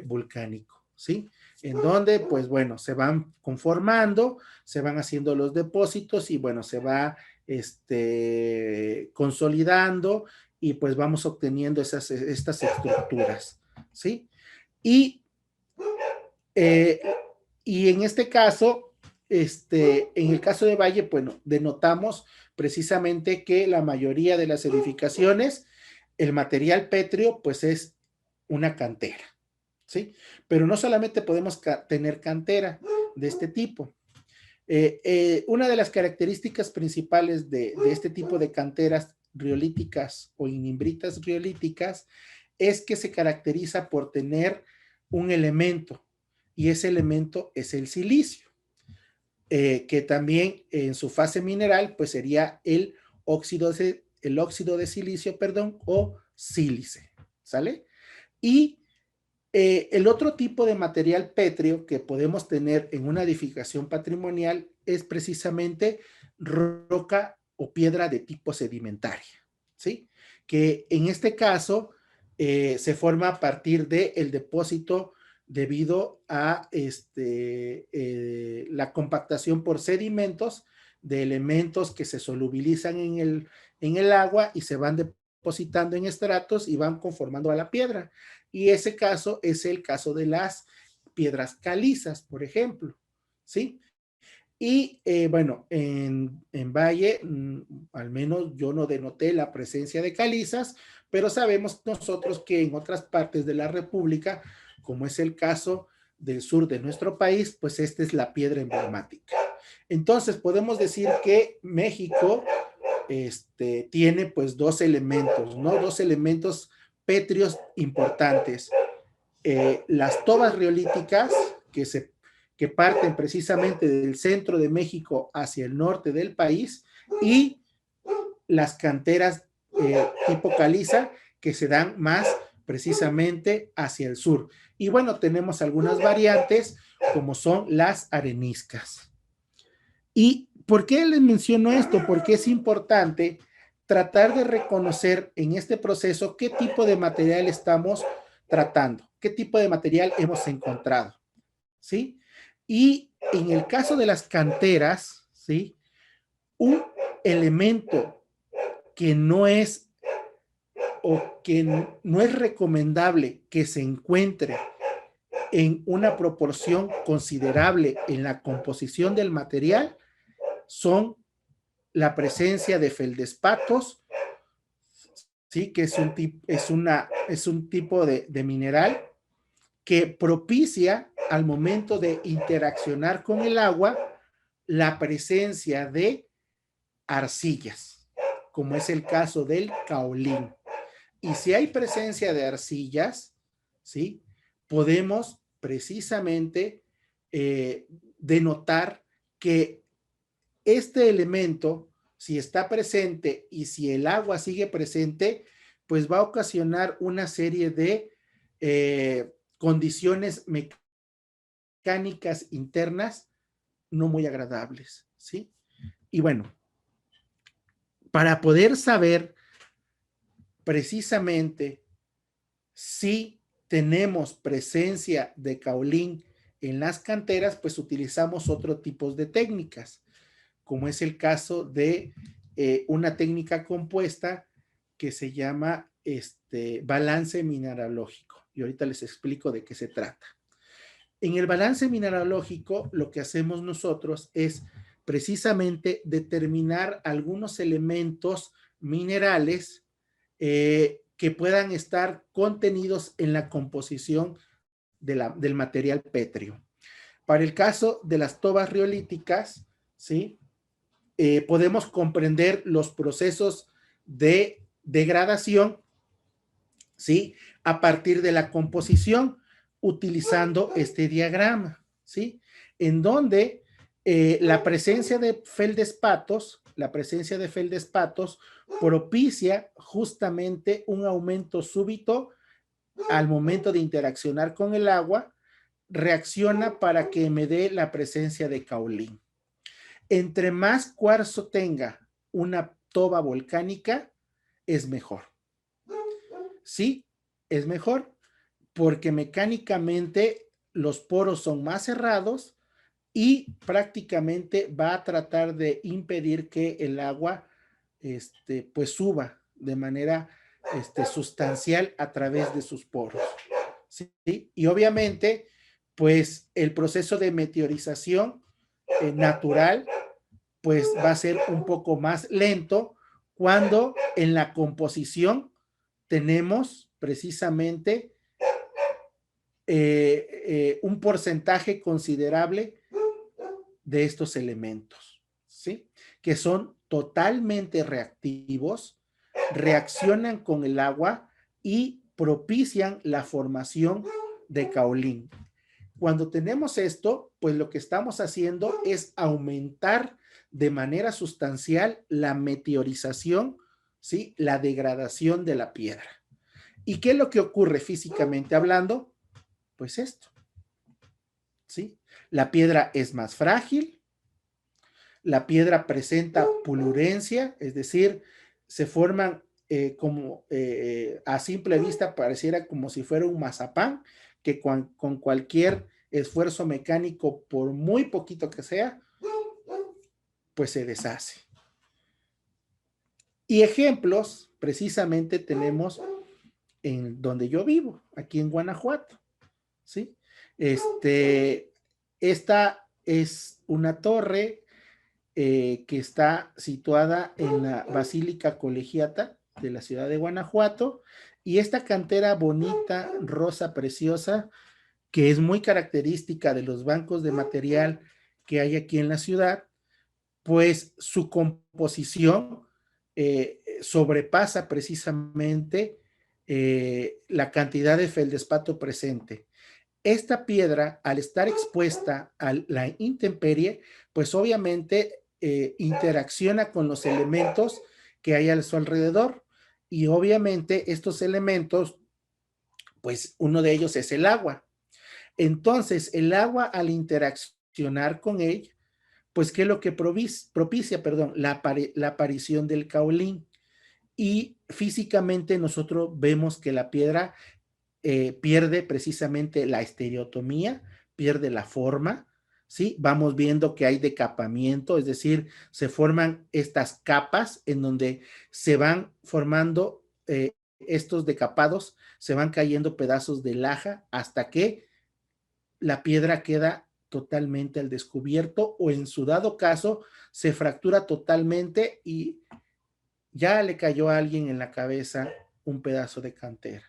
B: volcánico, ¿sí? En donde, pues bueno, se van conformando, se van haciendo los depósitos y bueno, se va consolidando, y pues vamos obteniendo estas estructuras, ¿sí? Y eh, y en este caso, en el caso de Valle, bueno, denotamos precisamente que la mayoría de las edificaciones, el material pétreo, pues es una cantera, ¿sí? Pero no solamente podemos tener cantera de este tipo. Una de las características principales de este tipo de canteras riolíticas o ignimbritas riolíticas es que se caracteriza por tener un elemento, y ese elemento es el silicio, que también en su fase mineral pues sería el óxido de silicio, perdón, o sílice, ¿sale? Y el otro tipo de material pétreo que podemos tener en una edificación patrimonial es precisamente roca o piedra de tipo sedimentaria, ¿sí? Que en este caso se forma a partir del depósito debido a la compactación por sedimentos de elementos que se solubilizan en el agua y se van depositando en estratos y van conformando a la piedra. Y ese caso es el caso de las piedras calizas, por ejemplo, ¿sí? Y bueno, en Valle, al menos yo no denoté la presencia de calizas, pero sabemos nosotros que en otras partes de la República, como es el caso del sur de nuestro país, pues esta es la piedra emblemática. Entonces podemos decir que México tiene pues dos elementos, ¿no? Dos elementos pétreos importantes. Las tobas riolíticas que parten precisamente del centro de México hacia el norte del país, y las canteras tipo caliza que se dan más precisamente hacia el sur. Y bueno, tenemos algunas variantes como son las areniscas. ¿Y por qué les menciono esto? Porque es importante tratar de reconocer en este proceso qué tipo de material estamos tratando, qué tipo de material hemos encontrado, ¿sí? Y en el caso de las canteras, ¿sí? Un elemento que no es o que no es recomendable que se encuentre en una proporción considerable en la composición del material son la presencia de feldespatos, ¿sí? Que es un tipo de mineral que propicia al momento de interaccionar con el agua la presencia de arcillas, como es el caso del caolín. Y si hay presencia de arcillas, ¿sí? Podemos precisamente denotar que este elemento, si está presente y si el agua sigue presente, pues va a ocasionar una serie de condiciones mecánicas internas no muy agradables, ¿sí? Y bueno, para poder saber precisamente si tenemos presencia de caolín en las canteras, pues utilizamos otro tipo de técnicas, como es el caso de una técnica compuesta que se llama balance mineralógico. Y ahorita les explico de qué se trata. En el balance mineralógico, lo que hacemos nosotros es precisamente determinar algunos elementos minerales que puedan estar contenidos en la composición del material pétreo. Para el caso de las tobas riolíticas, ¿sí? Podemos comprender los procesos de degradación, ¿sí? A partir de la composición, utilizando este diagrama, ¿sí? En donde la presencia de feldespatos propicia justamente un aumento súbito al momento de interaccionar con el agua, reacciona para que me dé la presencia de caolín. Entre más cuarzo tenga una toba volcánica, es mejor. Sí, es mejor porque mecánicamente los poros son más cerrados y prácticamente va a tratar de impedir que el agua pues suba de manera sustancial a través de sus poros. ¿Sí? Y obviamente, pues el proceso de meteorización natural pues va a ser un poco más lento cuando en la composición tenemos precisamente un porcentaje considerable de estos elementos, ¿sí? Que son totalmente reactivos, reaccionan con el agua y propician la formación de caolín. Cuando tenemos esto, pues lo que estamos haciendo es aumentar de manera sustancial la meteorización, ¿sí? La degradación de la piedra. ¿Y qué es lo que ocurre físicamente hablando? Pues esto, ¿sí? La piedra es más frágil, la piedra presenta pulurencia, es decir, se forman a simple vista pareciera como si fuera un mazapán, que con cualquier esfuerzo mecánico, por muy poquito que sea, pues se deshace. Y ejemplos, precisamente tenemos en donde yo vivo, aquí en Guanajuato, ¿sí? Esta es una torre que está situada en la Basílica Colegiata de la ciudad de Guanajuato, y esta cantera bonita, rosa, preciosa, que es muy característica de los bancos de material que hay aquí en la ciudad, pues su composición sobrepasa precisamente la cantidad de feldespato presente. Esta piedra, al estar expuesta a la intemperie, pues obviamente interacciona con los elementos que hay a su alrededor. Y obviamente estos elementos, pues uno de ellos es el agua. Entonces, el agua al interaccionar con ella, pues ¿qué es lo que propicia? Perdón, la aparición del caolín. Y físicamente nosotros vemos que la piedra pierde precisamente la estereotomía, pierde la forma, ¿sí? Vamos viendo que hay decapamiento, es decir, se forman estas capas en donde se van formando estos decapados, se van cayendo pedazos de laja hasta que la piedra queda totalmente al descubierto o en su dado caso se fractura totalmente y ya le cayó a alguien en la cabeza un pedazo de cantera.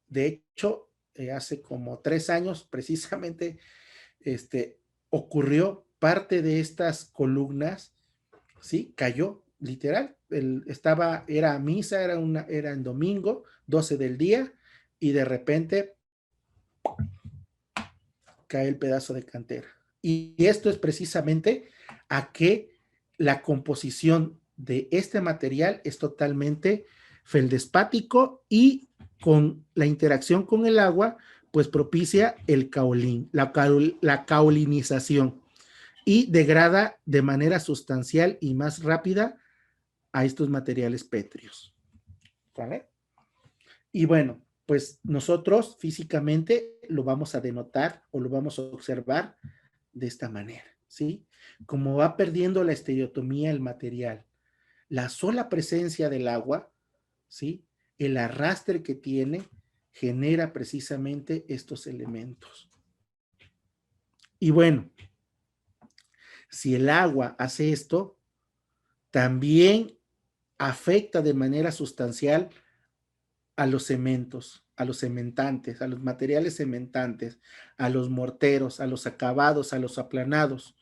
B: De hecho, hace como 3 años precisamente ocurrió parte de estas columnas, ¿sí? Cayó, literal. Era misa, era en domingo, 12 del día, y de repente cae el pedazo de cantera. Y esto es precisamente a que la composición de este material es totalmente feldespático y con la interacción con el agua, pues propicia el caolín, la caolinización y degrada de manera sustancial y más rápida a estos materiales pétreos. ¿Vale? Y bueno, pues nosotros físicamente lo vamos a denotar o lo vamos a observar de esta manera, ¿sí? Como va perdiendo la estereotomía el material, la sola presencia del agua, ¿sí? El arrastre que tiene genera precisamente estos elementos. Y bueno, si el agua hace esto, también afecta de manera sustancial a los cementos, a los cementantes, a los materiales cementantes, a los morteros, a los acabados, a los aplanados.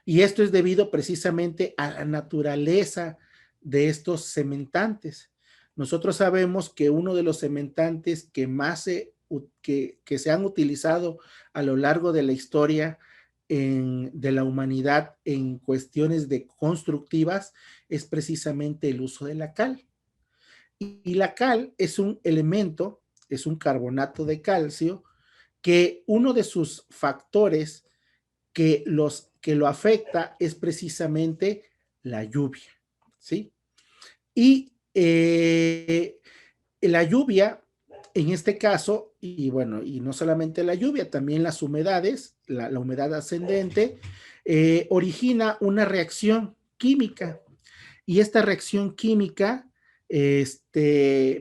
B: Y esto es debido precisamente a la naturaleza de estos cementantes. Nosotros sabemos que uno de los cementantes que más se han utilizado a lo largo de la historia de la humanidad en cuestiones de constructivas es precisamente el uso de la cal. Y la cal es un elemento, es un carbonato de calcio, que uno de sus factores que lo afecta es precisamente la lluvia, ¿sí? Y la lluvia, en este caso, y bueno, y no solamente la lluvia, también las humedades, la humedad ascendente, origina una reacción química. Y esta reacción química,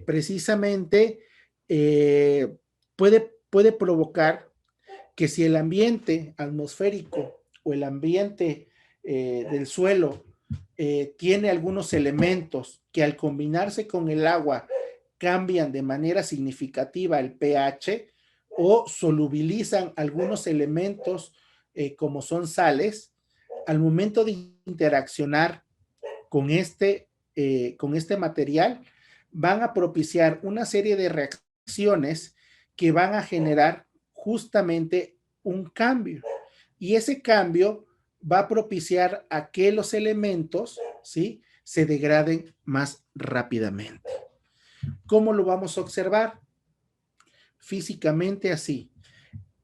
B: precisamente, puede provocar que si el ambiente atmosférico o el ambiente del suelo tiene algunos elementos que al combinarse con el agua cambian de manera significativa el pH o solubilizan algunos elementos como son sales, al momento de interaccionar con este material, van a propiciar una serie de reacciones que van a generar justamente un cambio. Y ese cambio va a propiciar a que los elementos, ¿sí?, se degraden más rápidamente. ¿Cómo lo vamos a observar? Físicamente así.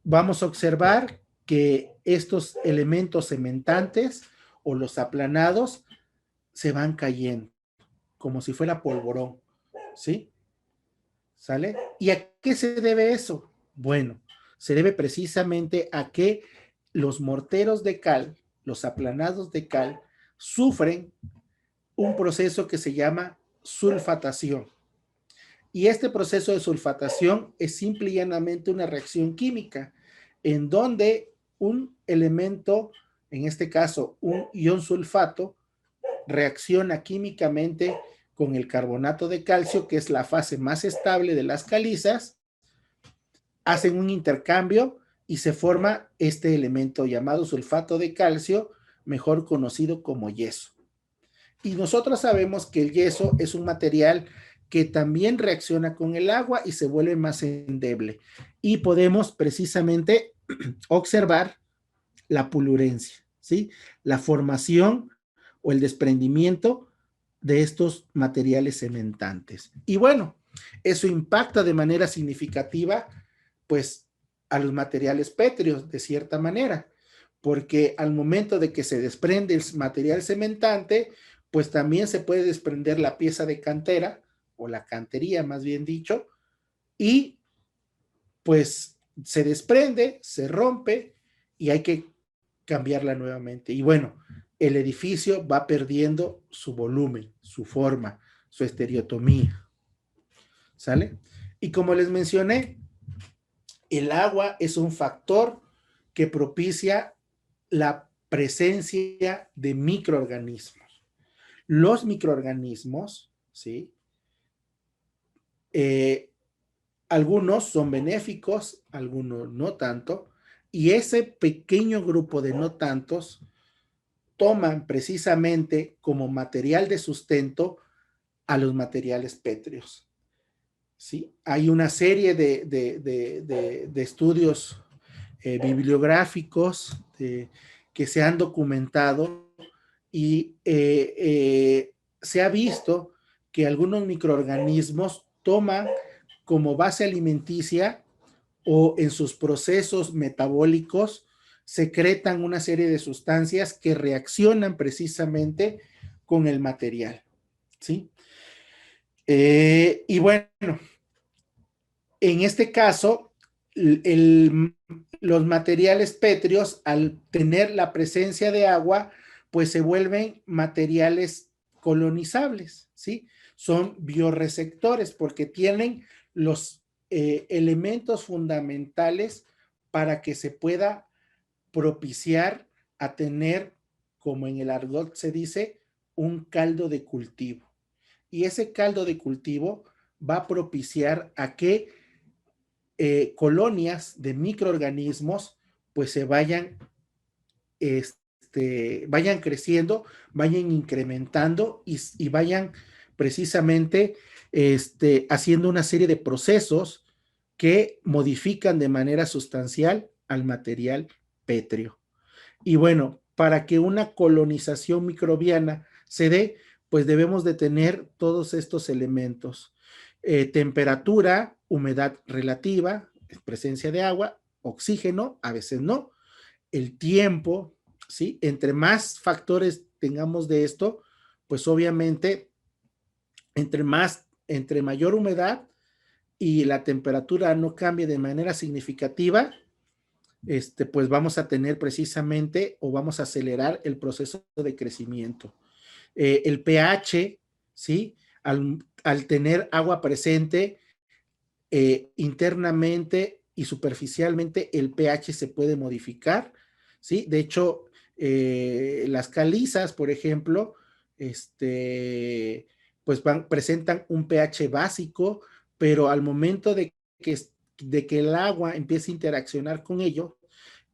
B: Vamos a observar que estos elementos cementantes o los aplanados se van cayendo como si fuera polvorón, ¿sí? ¿Sale? ¿Y a qué se debe eso? Bueno, se debe precisamente a que los morteros de cal, los aplanados de cal, sufren un proceso que se llama sulfatación. Y este proceso de sulfatación es simple y llanamente una reacción química en donde un elemento, en este caso un ion sulfato, reacciona químicamente con el carbonato de calcio, que es la fase más estable de las calizas, hacen un intercambio y se forma este elemento llamado sulfato de calcio, mejor conocido como yeso. Y nosotros sabemos que el yeso es un material que también reacciona con el agua y se vuelve más endeble. Y podemos precisamente observar la pulurencia, ¿sí? La formación o el desprendimiento de estos materiales cementantes. Y bueno, eso impacta de manera significativa, pues, a los materiales pétreos, de cierta manera, porque al momento de que se desprende el material cementante, pues también se puede desprender la pieza de cantera, o la cantería más bien dicho, y pues se desprende, se rompe y hay que cambiarla nuevamente. Y bueno, el edificio va perdiendo su volumen, su forma, su estereotomía. ¿Sale? Y como les mencioné, el agua es un factor que propicia la presencia de microorganismos. Los microorganismos, ¿sí? Eh, Algunos son benéficos, algunos no tanto, y ese pequeño grupo de no tantos toman precisamente como material de sustento a los materiales pétreos. ¿Sí? Hay una serie de estudios bibliográficos que se han documentado y se ha visto que algunos microorganismos toman como base alimenticia o en sus procesos metabólicos secretan una serie de sustancias que reaccionan precisamente con el material, ¿sí? Y bueno, en este caso, los materiales pétreos, al tener la presencia de agua, pues se vuelven materiales colonizables, ¿sí? Son bioreceptores porque tienen los elementos fundamentales para que se pueda propiciar a tener, como en el argot se dice, un caldo de cultivo. Y ese caldo de cultivo va a propiciar a que colonias de microorganismos pues se vayan creciendo, vayan incrementando y vayan precisamente haciendo una serie de procesos que modifican de manera sustancial al material pétreo. Y bueno, para que una colonización microbiana se dé, pues debemos de tener todos estos elementos. Temperatura, humedad relativa, presencia de agua, oxígeno, a veces no, el tiempo, ¿sí? Entre más factores tengamos de esto, pues obviamente, entre mayor humedad y la temperatura no cambie de manera significativa, pues vamos a tener precisamente o vamos a acelerar el proceso de crecimiento. El pH, ¿sí? Al tener agua presente, internamente y superficialmente el pH se puede modificar, ¿sí? De hecho, las calizas, por ejemplo, pues presentan un pH básico, pero al momento de que el agua empiece a interaccionar con ello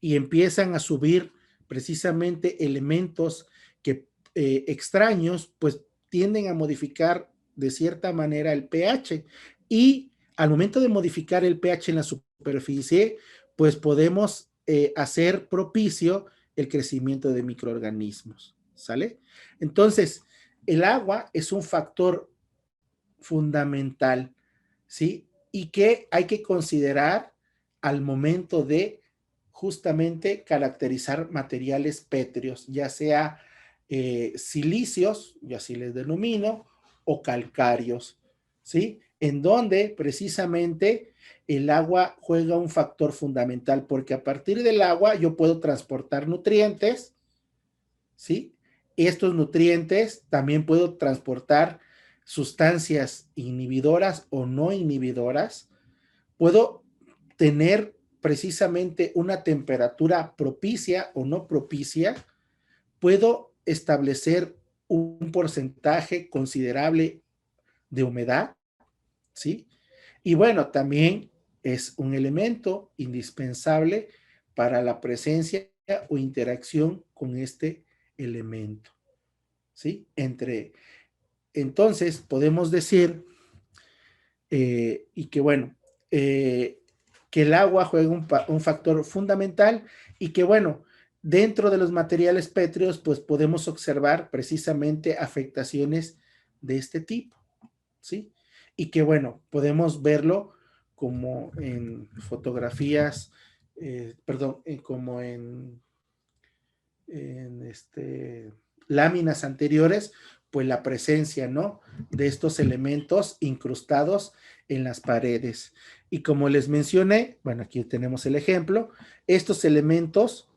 B: y empiezan a subir precisamente elementos que extraños, pues tienden a modificar de cierta manera el pH y al momento de modificar el pH en la superficie, pues podemos hacer propicio el crecimiento de microorganismos, ¿sale? Entonces, el agua es un factor fundamental, ¿sí? Y que hay que considerar al momento de justamente caracterizar materiales pétreos, ya sea silicios, yo así les denomino, o calcáreos, ¿sí? En donde precisamente el agua juega un factor fundamental, porque a partir del agua yo puedo transportar nutrientes, ¿sí? Estos nutrientes también puedo transportar sustancias inhibidoras o no inhibidoras. Puedo tener precisamente una temperatura propicia o no propicia. Puedo establecer un porcentaje considerable de humedad, ¿sí? Y bueno, también es un elemento indispensable para la presencia o interacción con este elemento, ¿sí? Entonces, podemos decir, y que bueno, que el agua juega un factor fundamental y que bueno, dentro de los materiales pétreos, pues podemos observar precisamente afectaciones de este tipo, ¿sí? Y que bueno, podemos verlo como en fotografías, perdón, como en láminas anteriores, pues la presencia, ¿no? De estos elementos incrustados en las paredes. Y como les mencioné, bueno, aquí tenemos el ejemplo, estos elementos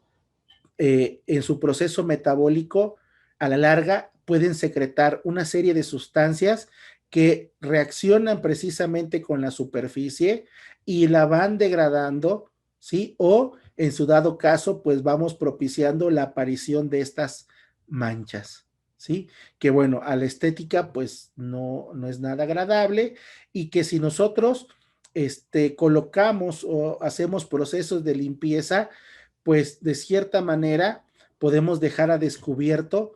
B: en su proceso metabólico a la larga pueden secretar una serie de sustancias que reaccionan precisamente con la superficie y la van degradando, ¿sí? O en su dado caso, pues vamos propiciando la aparición de estas manchas, ¿sí? Que bueno, a la estética pues no es nada agradable y que si nosotros colocamos o hacemos procesos de limpieza, pues de cierta manera podemos dejar a descubierto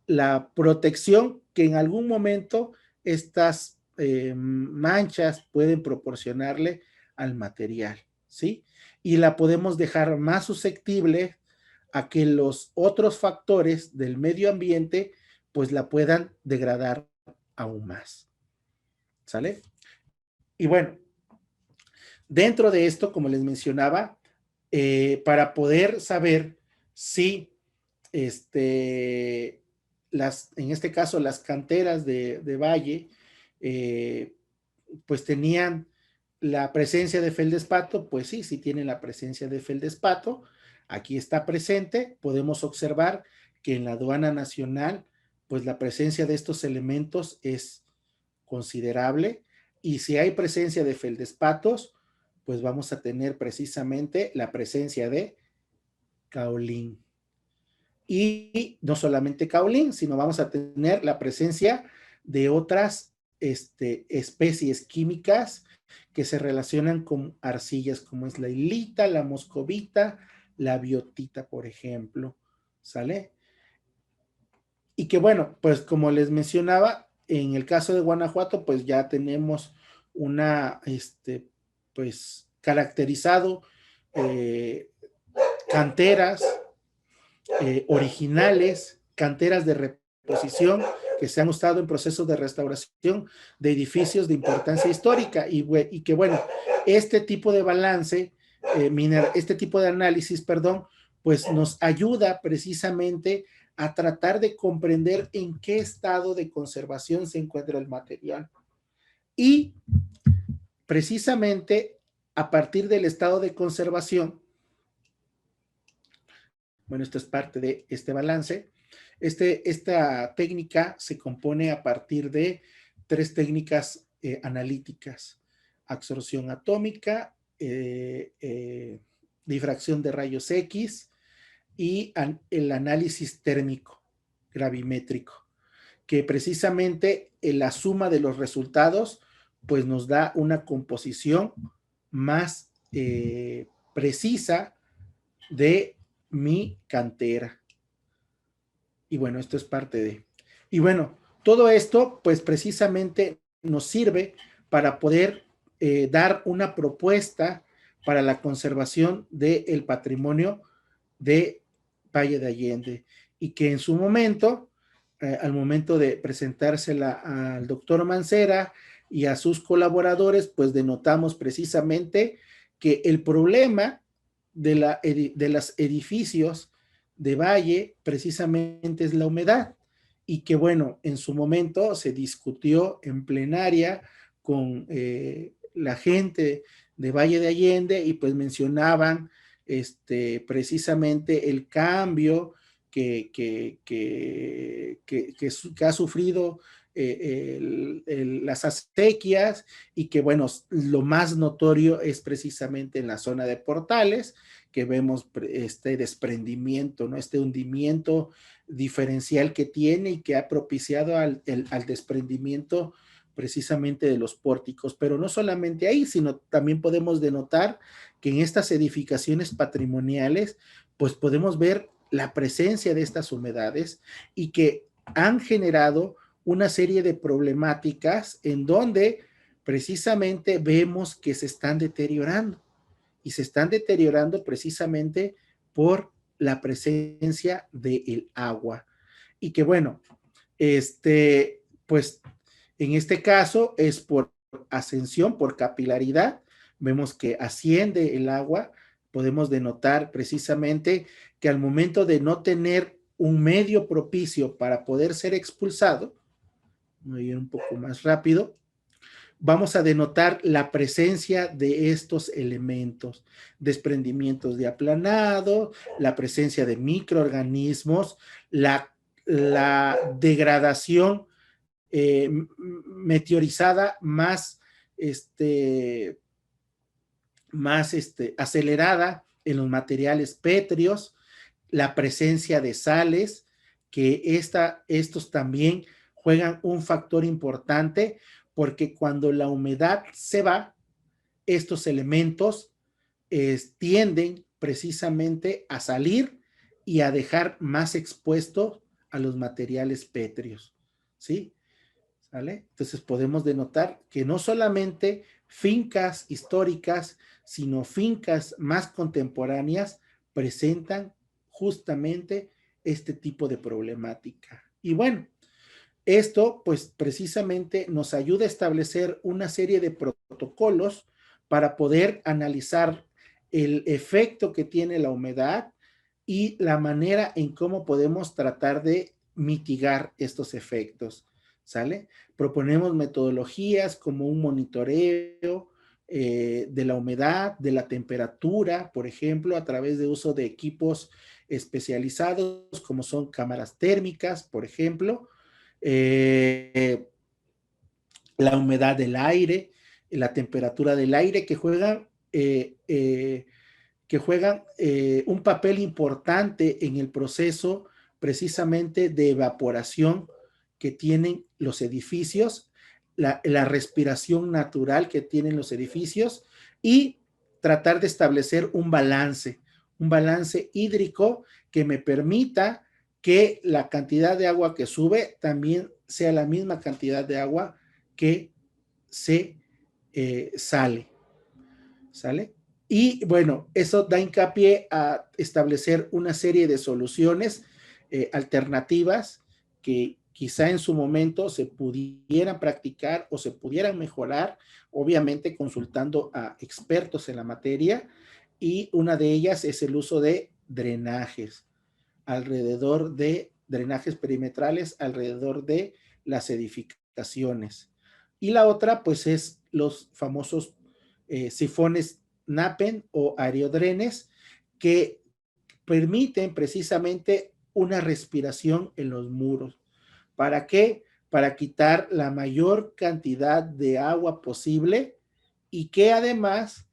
B: la protección que en algún momento estas manchas pueden proporcionarle al material, ¿sí? Y la podemos dejar más susceptible a que los otros factores del medio ambiente pues la puedan degradar aún más, ¿sale? Y bueno, dentro de esto, como les mencionaba, para poder saber si en este caso las canteras de Valle, pues tenían la presencia de feldespato, pues sí, sí tienen la presencia de feldespato, aquí está presente, podemos observar que en la aduana nacional, pues la presencia de estos elementos es considerable, y si hay presencia de feldespatos, pues vamos a tener precisamente la presencia de caolín. Y no solamente caolín, sino vamos a tener la presencia de otras especies químicas que se relacionan con arcillas, como es la hilita, la moscovita, la biotita, por ejemplo, ¿sale? Y que bueno, pues como les mencionaba, en el caso de Guanajuato, pues ya tenemos una, pues caracterizado eh, canteras originales, canteras de reposición que se han usado en procesos de restauración de edificios de importancia histórica y que bueno, este tipo de balance, este tipo de análisis, perdón, pues nos ayuda precisamente a tratar de comprender en qué estado de conservación se encuentra el material. Y precisamente a partir del estado de conservación, bueno, esto es parte de este balance. Esta técnica se compone a partir de 3 técnicas analíticas: absorción atómica, difracción de rayos X y el análisis térmico gravimétrico, que precisamente en la suma de los resultados pues nos da una composición más precisa de mi cantera. Y bueno, esto es parte de. Y bueno, todo esto pues precisamente nos sirve para poder dar una propuesta para la conservación del patrimonio de Valle de Allende y que en su momento, al momento de presentársela al doctor Mancera y a sus colaboradores, pues denotamos precisamente que el problema de los edificios de Valle precisamente es la humedad y que bueno, en su momento se discutió en plenaria con la gente de Valle de Allende y pues mencionaban precisamente el cambio que ha sufrido las acequias y que bueno, lo más notorio es precisamente en la zona de Portales, que vemos este desprendimiento, ¿no? Este hundimiento diferencial que tiene y que ha propiciado al desprendimiento precisamente de los pórticos, pero no solamente ahí, sino también podemos denotar que en estas edificaciones patrimoniales, pues podemos ver la presencia de estas humedades y que han generado una serie de problemáticas en donde precisamente vemos que se están deteriorando y se están deteriorando precisamente por la presencia del agua. Y que bueno, pues en este caso es por ascensión, por capilaridad. Vemos que asciende el agua. Podemos denotar precisamente que al momento de no tener un medio propicio para poder ser expulsado, voy a ir un poco más rápido, vamos a denotar la presencia de estos elementos, desprendimientos de aplanado, la presencia de microorganismos, la degradación meteorizada más acelerada en los materiales pétreos, la presencia de sales, que estos también juegan un factor importante, porque cuando la humedad se va, estos elementos tienden precisamente a salir y a dejar más expuestos a los materiales pétreos, ¿sí? ¿Vale? Entonces podemos denotar que no solamente fincas históricas, sino fincas más contemporáneas presentan justamente este tipo de problemática. Y bueno, esto pues precisamente nos ayuda a establecer una serie de protocolos para poder analizar el efecto que tiene la humedad y la manera en cómo podemos tratar de mitigar estos efectos, ¿sale? Proponemos metodologías como un monitoreo de la humedad, de la temperatura, por ejemplo, a través de uso de equipos especializados como son cámaras térmicas, por ejemplo, la humedad del aire, la temperatura del aire, que juegan un papel importante en el proceso precisamente de evaporación que tienen los edificios, la respiración natural que tienen los edificios y tratar de establecer un balance hídrico que me permita que la cantidad de agua que sube también sea la misma cantidad de agua que se ¿sale? Y bueno, eso da hincapié a establecer una serie de soluciones alternativas que quizá en su momento se pudieran practicar o se pudieran mejorar, obviamente consultando a expertos en la materia, y una de ellas es el uso de drenajes perimetrales alrededor de las edificaciones. Y la otra, pues, es los famosos sifones Nappen o aerodrenes que permiten precisamente una respiración en los muros. ¿Para qué? Para quitar la mayor cantidad de agua posible y que además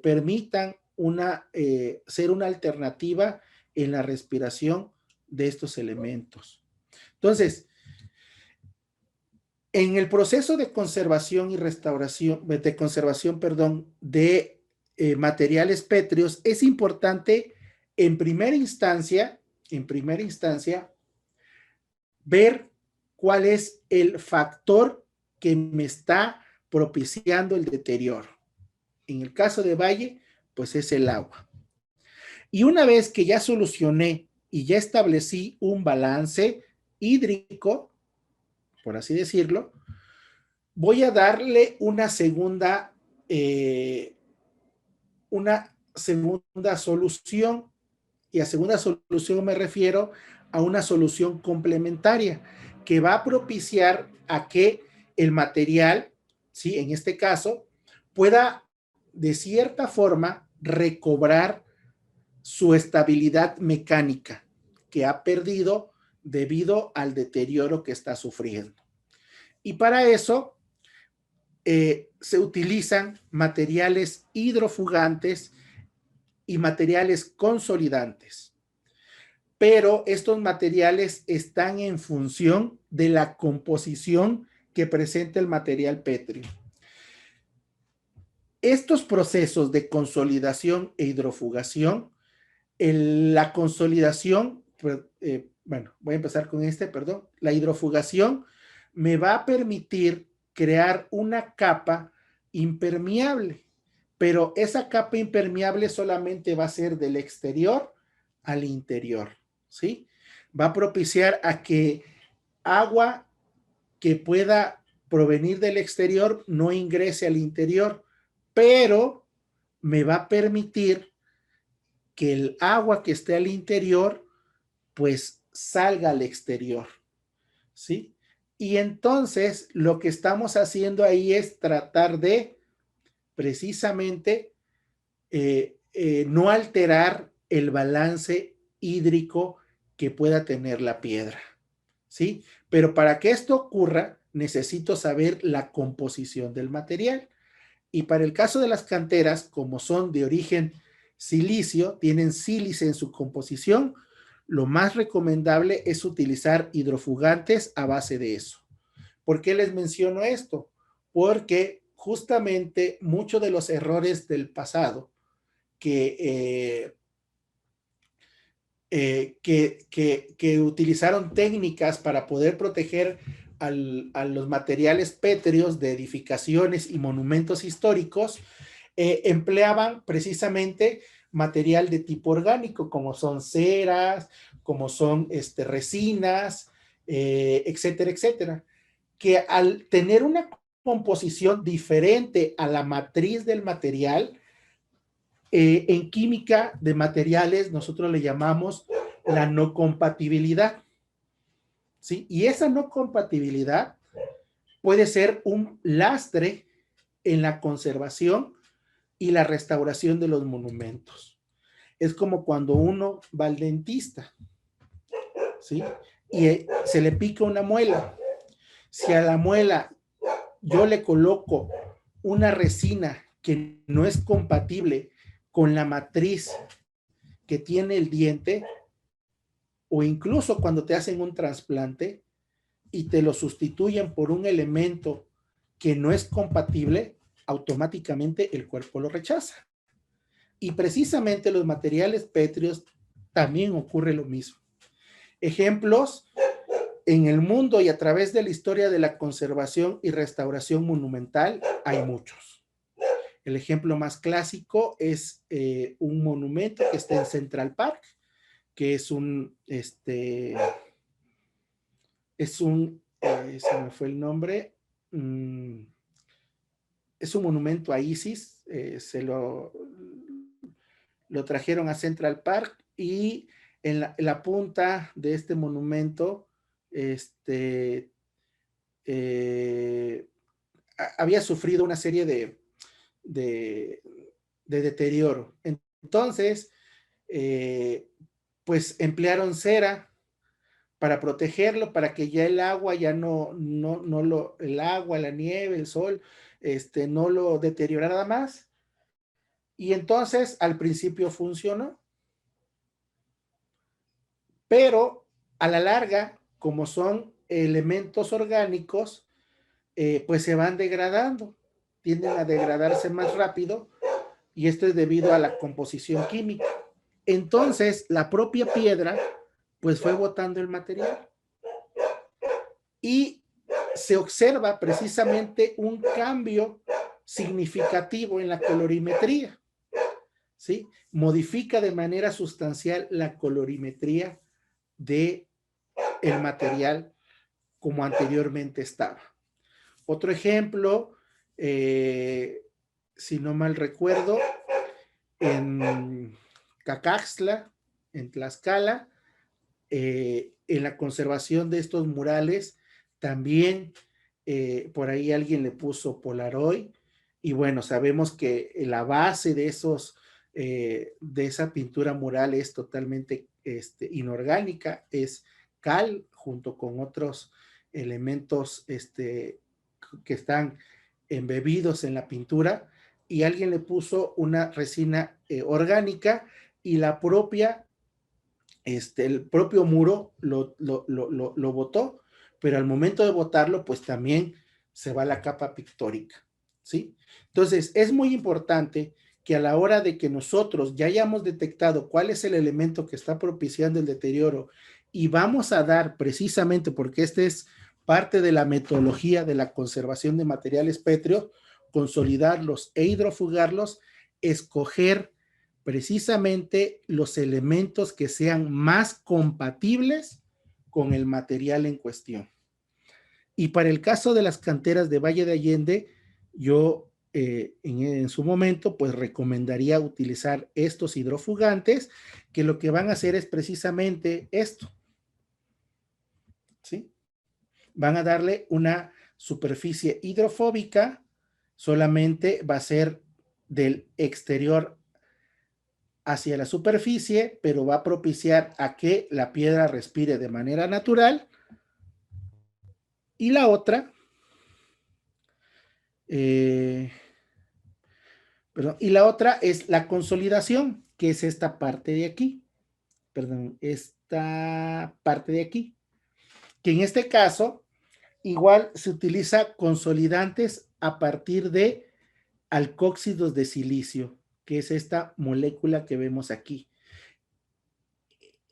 B: permitan ser una alternativa en la respiración de estos elementos. Entonces, en el proceso de conservación y restauración, de conservación, perdón, de materiales pétreos, es importante en primera instancia, ver cuál es el factor que me está propiciando el deterioro. En el caso de Valle, pues es el agua. Y una vez que ya solucioné y ya establecí un balance hídrico, por así decirlo, voy a darle una segunda solución, y a segunda solución me refiero a una solución complementaria que va a propiciar a que el material, ¿sí? En este caso, pueda de cierta forma recobrar su estabilidad mecánica que ha perdido debido al deterioro que está sufriendo. Y para eso se utilizan materiales hidrofugantes y materiales consolidantes. Pero estos materiales están en función de la composición que presenta el material pétreo. Estos procesos de consolidación e hidrofugación, la consolidación, bueno, voy a empezar con perdón, la hidrofugación me va a permitir crear una capa impermeable, pero esa capa impermeable solamente va a ser del exterior al interior, ¿sí? Va a propiciar a que agua que pueda provenir del exterior no ingrese al interior, pero me va a permitir que el agua que esté al interior pues salga al exterior, ¿sí? Y entonces lo que estamos haciendo ahí es tratar de precisamente no alterar el balance hídrico que pueda tener la piedra, ¿sí? Pero para que esto ocurra, necesito saber la composición del material. Y para el caso de las canteras, como son de origen silicio, tienen sílice en su composición, lo más recomendable es utilizar hidrofugantes a base de eso. ¿Por qué les menciono esto? Porque justamente muchos de los errores del pasado que utilizaron técnicas para poder proteger a los materiales pétreos de edificaciones y monumentos históricos, empleaban precisamente material de tipo orgánico, como son ceras, como son resinas, etcétera, etcétera, que al tener una composición diferente a la matriz del material, en química de materiales nosotros le llamamos la no compatibilidad, ¿sí? Y esa no compatibilidad puede ser un lastre en la conservación y la restauración de los monumentos. Es como cuando uno va al dentista, ¿sí? Y se le pica una muela. Si a la muela yo le coloco una resina que no es compatible con la matriz que tiene el diente, o incluso cuando te hacen un trasplante y te lo sustituyen por un elemento que no es compatible, automáticamente el cuerpo lo rechaza. Y precisamente los materiales pétreos también ocurre lo mismo. Ejemplos en el mundo y a través de la historia de la conservación y restauración monumental hay muchos. El ejemplo más clásico es un monumento que está en Central Park, que es se me fue el nombre, es un monumento a Isis, lo trajeron a Central Park y en la punta de este monumento había sufrido una serie de deterioro. Entonces, pues emplearon cera para protegerlo, para que ya el agua ya el agua, la nieve, el sol, no lo deteriorara más. Y entonces al principio funcionó, pero a la larga, como son elementos orgánicos, pues se van degradando, tienden a degradarse más rápido, y esto es debido a la composición química. Entonces la propia piedra pues fue botando el material y se observa precisamente un cambio significativo en la colorimetría, ¿sí? Modifica de manera sustancial la colorimetría de el material como anteriormente estaba. Otro ejemplo, si no mal recuerdo, en Cacaxtla, en Tlaxcala, en la conservación de estos murales, también por ahí alguien le puso Polaroid, y bueno, sabemos que la base de de esa pintura mural es totalmente inorgánica, es cal junto con otros elementos que están embebidos en la pintura, y alguien le puso una resina orgánica, y el propio muro lo botó, pero al momento de botarlo, pues también se va la capa pictórica, ¿sí? Entonces, es muy importante que a la hora de que nosotros ya hayamos detectado cuál es el elemento que está propiciando el deterioro y vamos a dar precisamente, porque este es parte de la metodología de la conservación de materiales pétreos, consolidarlos e hidrofugarlos, escoger precisamente los elementos que sean más compatibles con el material en cuestión. Y para el caso de las canteras de Valle de Allende, yo en su momento pues recomendaría utilizar estos hidrofugantes, que lo que van a hacer es precisamente esto, ¿sí? Van a darle una superficie hidrofóbica, solamente va a ser del exterior hacia la superficie, pero va a propiciar a que la piedra respire de manera natural. Y la otra, es la consolidación, que es esta parte de aquí. Perdón, esta parte de aquí. Que en este caso, igual se utiliza consolidantes a partir de alcóxidos de silicio, que es esta molécula que vemos aquí.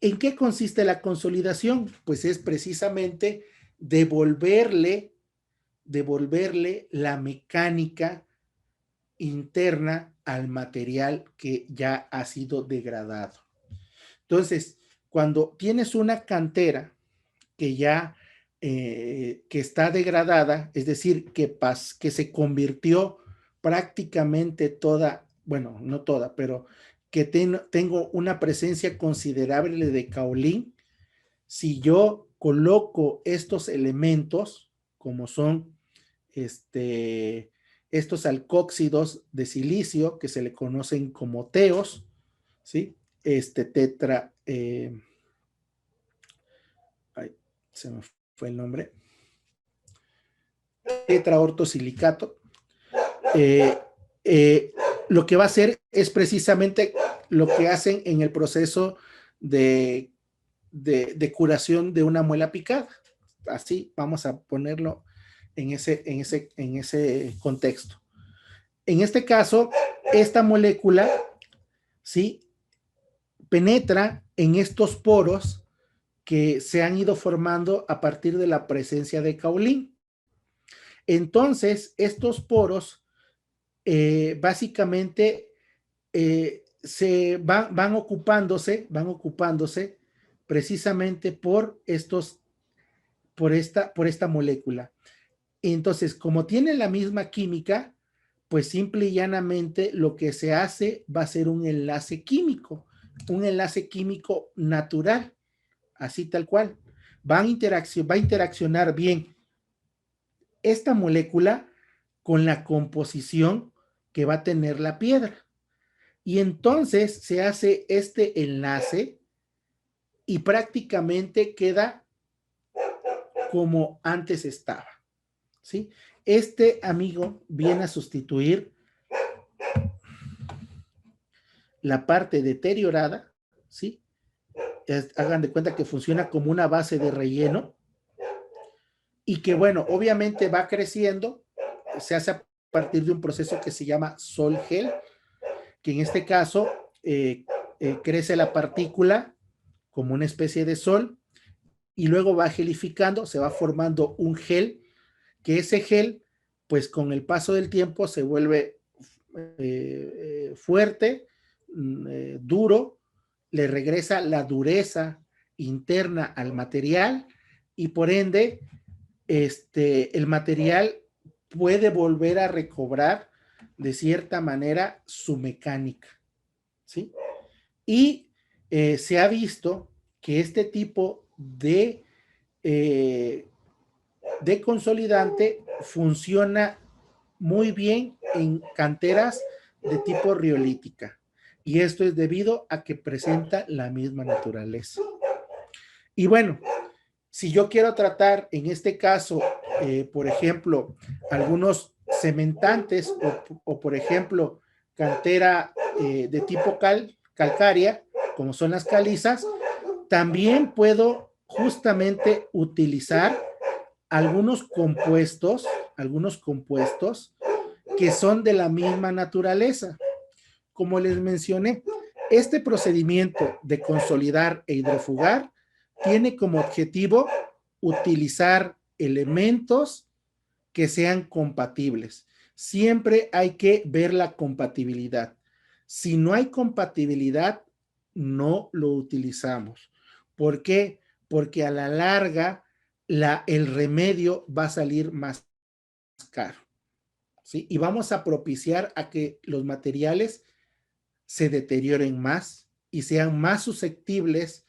B: ¿En qué consiste la consolidación? Pues es precisamente devolverle la mecánica interna al material que ya ha sido degradado. Entonces, cuando tienes una cantera que ya que está degradada, es decir, que se convirtió prácticamente toda, bueno, no toda, pero que tengo una presencia considerable de caolín, si yo coloco estos elementos, como son estos alcóxidos de silicio, que se le conocen como teos, ¿sí? Se me fue el nombre, tetraortosilicato, lo que va a hacer es precisamente lo que hacen en el proceso de curación de una muela picada. Así vamos a ponerlo en ese contexto. En este caso, esta molécula, ¿sí?, penetra en estos poros que se han ido formando a partir de la presencia de caolín. Entonces, estos poros básicamente se van ocupándose precisamente por esta molécula. Entonces, como tienen la misma química, pues simple y llanamente lo que se hace va a ser un enlace químico natural, así tal cual. Va a interaccionar bien esta molécula con la composición que va a tener la piedra. Y entonces se hace este enlace y prácticamente queda como antes estaba, ¿sí? Este, amigo, viene a sustituir la parte deteriorada, ¿sí? Hagan de cuenta que funciona como una base de relleno y que, bueno, obviamente va creciendo, se hace a partir de un proceso que se llama sol-gel, que en este caso crece la partícula como una especie de sol y luego va gelificando, se va formando un gel, que ese gel, pues con el paso del tiempo se vuelve fuerte, duro, le regresa la dureza interna al material y por ende el material puede volver a recobrar de cierta manera su mecánica, ¿sí? Y se ha visto que este tipo de consolidante funciona muy bien en canteras de tipo riolítica. Y esto es debido a que presenta la misma naturaleza. Y bueno, si yo quiero tratar en este caso, por ejemplo, algunos cementantes o por ejemplo, cantera de tipo calcárea, como son las calizas, también puedo justamente utilizar algunos compuestos algunos compuestos que son de la misma naturaleza. Como les mencioné, este procedimiento de consolidar e hidrofugar tiene como objetivo utilizar elementos que sean compatibles. Siempre hay que ver la compatibilidad. Si no hay compatibilidad, no lo utilizamos. ¿Por qué? Porque a la larga el remedio va a salir más caro, ¿sí? Y vamos a propiciar a que los materiales se deterioren más y sean más susceptibles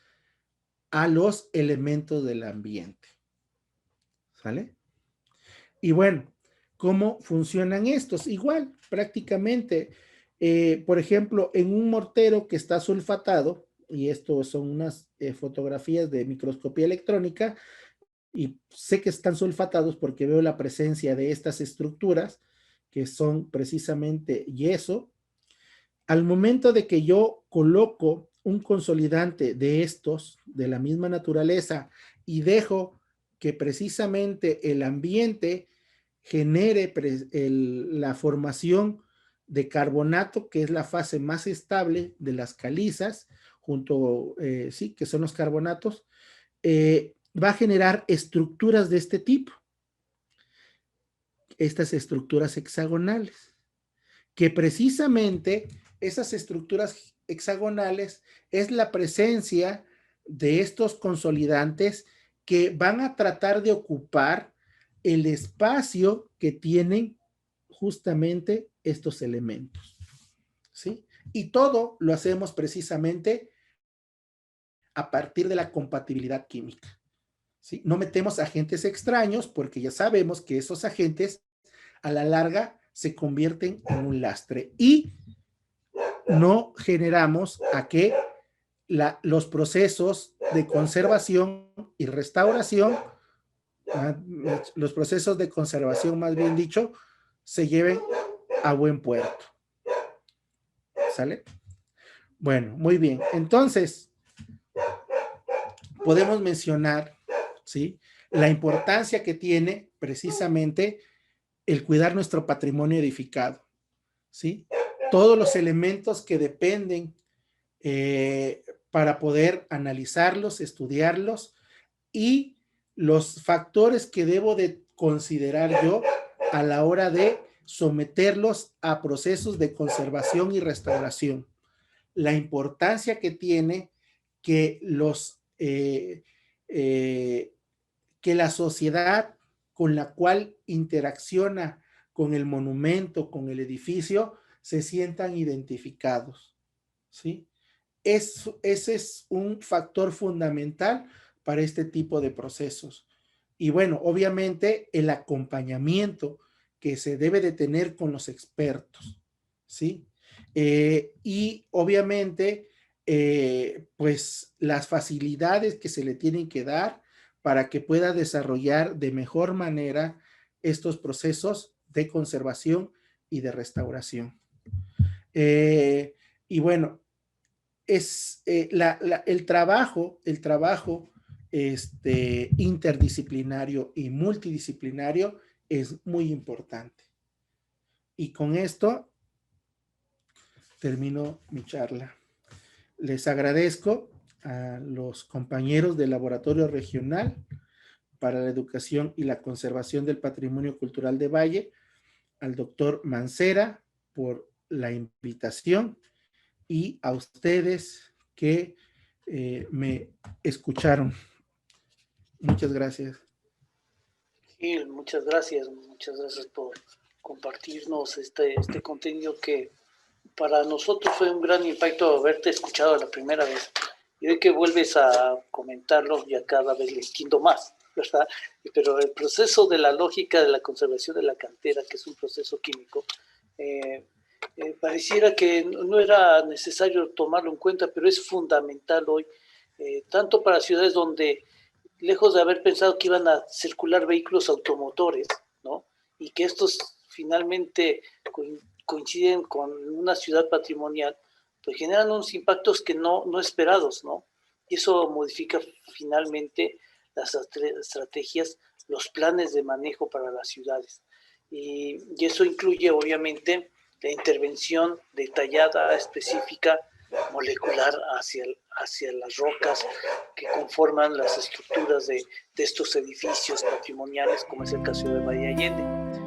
B: a los elementos del ambiente. ¿Sale? Y bueno, ¿cómo funcionan estos? Igual, prácticamente, por ejemplo, en un mortero que está sulfatado, y esto son unas fotografías de microscopía electrónica, y sé que están sulfatados porque veo la presencia de estas estructuras, que son precisamente yeso. Al momento de que yo coloco un consolidante de estos, de la misma naturaleza, y dejo que precisamente el ambiente genere la formación de carbonato, que es la fase más estable de las calizas, sí, que son los carbonatos, va a generar estructuras de este tipo, estas estructuras hexagonales, que precisamente esas estructuras hexagonales es la presencia de estos consolidantes que van a tratar de ocupar el espacio que tienen justamente estos elementos, ¿sí? Y todo lo hacemos precisamente a partir de la compatibilidad química, ¿sí? No metemos agentes extraños porque ya sabemos que esos agentes a la larga se convierten en un lastre y no generamos a que los procesos de conservación y restauración, los procesos de conservación más bien dicho, se lleven a buen puerto. ¿Sale? Bueno, muy bien. Entonces, podemos mencionar, ¿sí?, la importancia que tiene precisamente el cuidar nuestro patrimonio edificado, ¿sí? Todos los elementos que dependen para poder analizarlos, estudiarlos, y los factores que debo de considerar yo a la hora de someterlos a procesos de conservación y restauración. La importancia que tiene que que la sociedad con la cual interacciona con el monumento, con el edificio, se sientan identificados, ¿sí? Ese es un factor fundamental para este tipo de procesos. Y bueno, obviamente el acompañamiento que se debe de tener con los expertos, ¿sí? Y obviamente, pues las facilidades que se le tienen que dar para que pueda desarrollar de mejor manera estos procesos de conservación y de restauración. Y bueno, es el trabajo interdisciplinario y multidisciplinario es muy importante. Y con esto termino mi charla. Les agradezco a los compañeros del Laboratorio Regional para la Educación y la Conservación del Patrimonio Cultural de Valle, al doctor Mancera por la invitación, y a ustedes que me escucharon. Muchas gracias.
A: Gil, muchas gracias por compartirnos este contenido que para nosotros fue un gran impacto haberte escuchado la primera vez. Y hoy que vuelves a comentarlo, ya cada vez le entiendo más, ¿verdad? Pero el proceso de la lógica de la conservación de la cantera, que es un proceso químico, pareciera que no era necesario tomarlo en cuenta, pero es fundamental hoy, tanto para ciudades donde, lejos de haber pensado que iban a circular vehículos automotores, ¿no? Y que estos finalmente coinciden con una ciudad patrimonial, pues generan unos impactos que no esperados, ¿no? Y eso modifica finalmente las estrategias, los planes de manejo para las ciudades. y eso incluye obviamente la intervención detallada, específica, molecular hacia las rocas que conforman las estructuras de estos edificios patrimoniales, como es el caso de Valle Allende.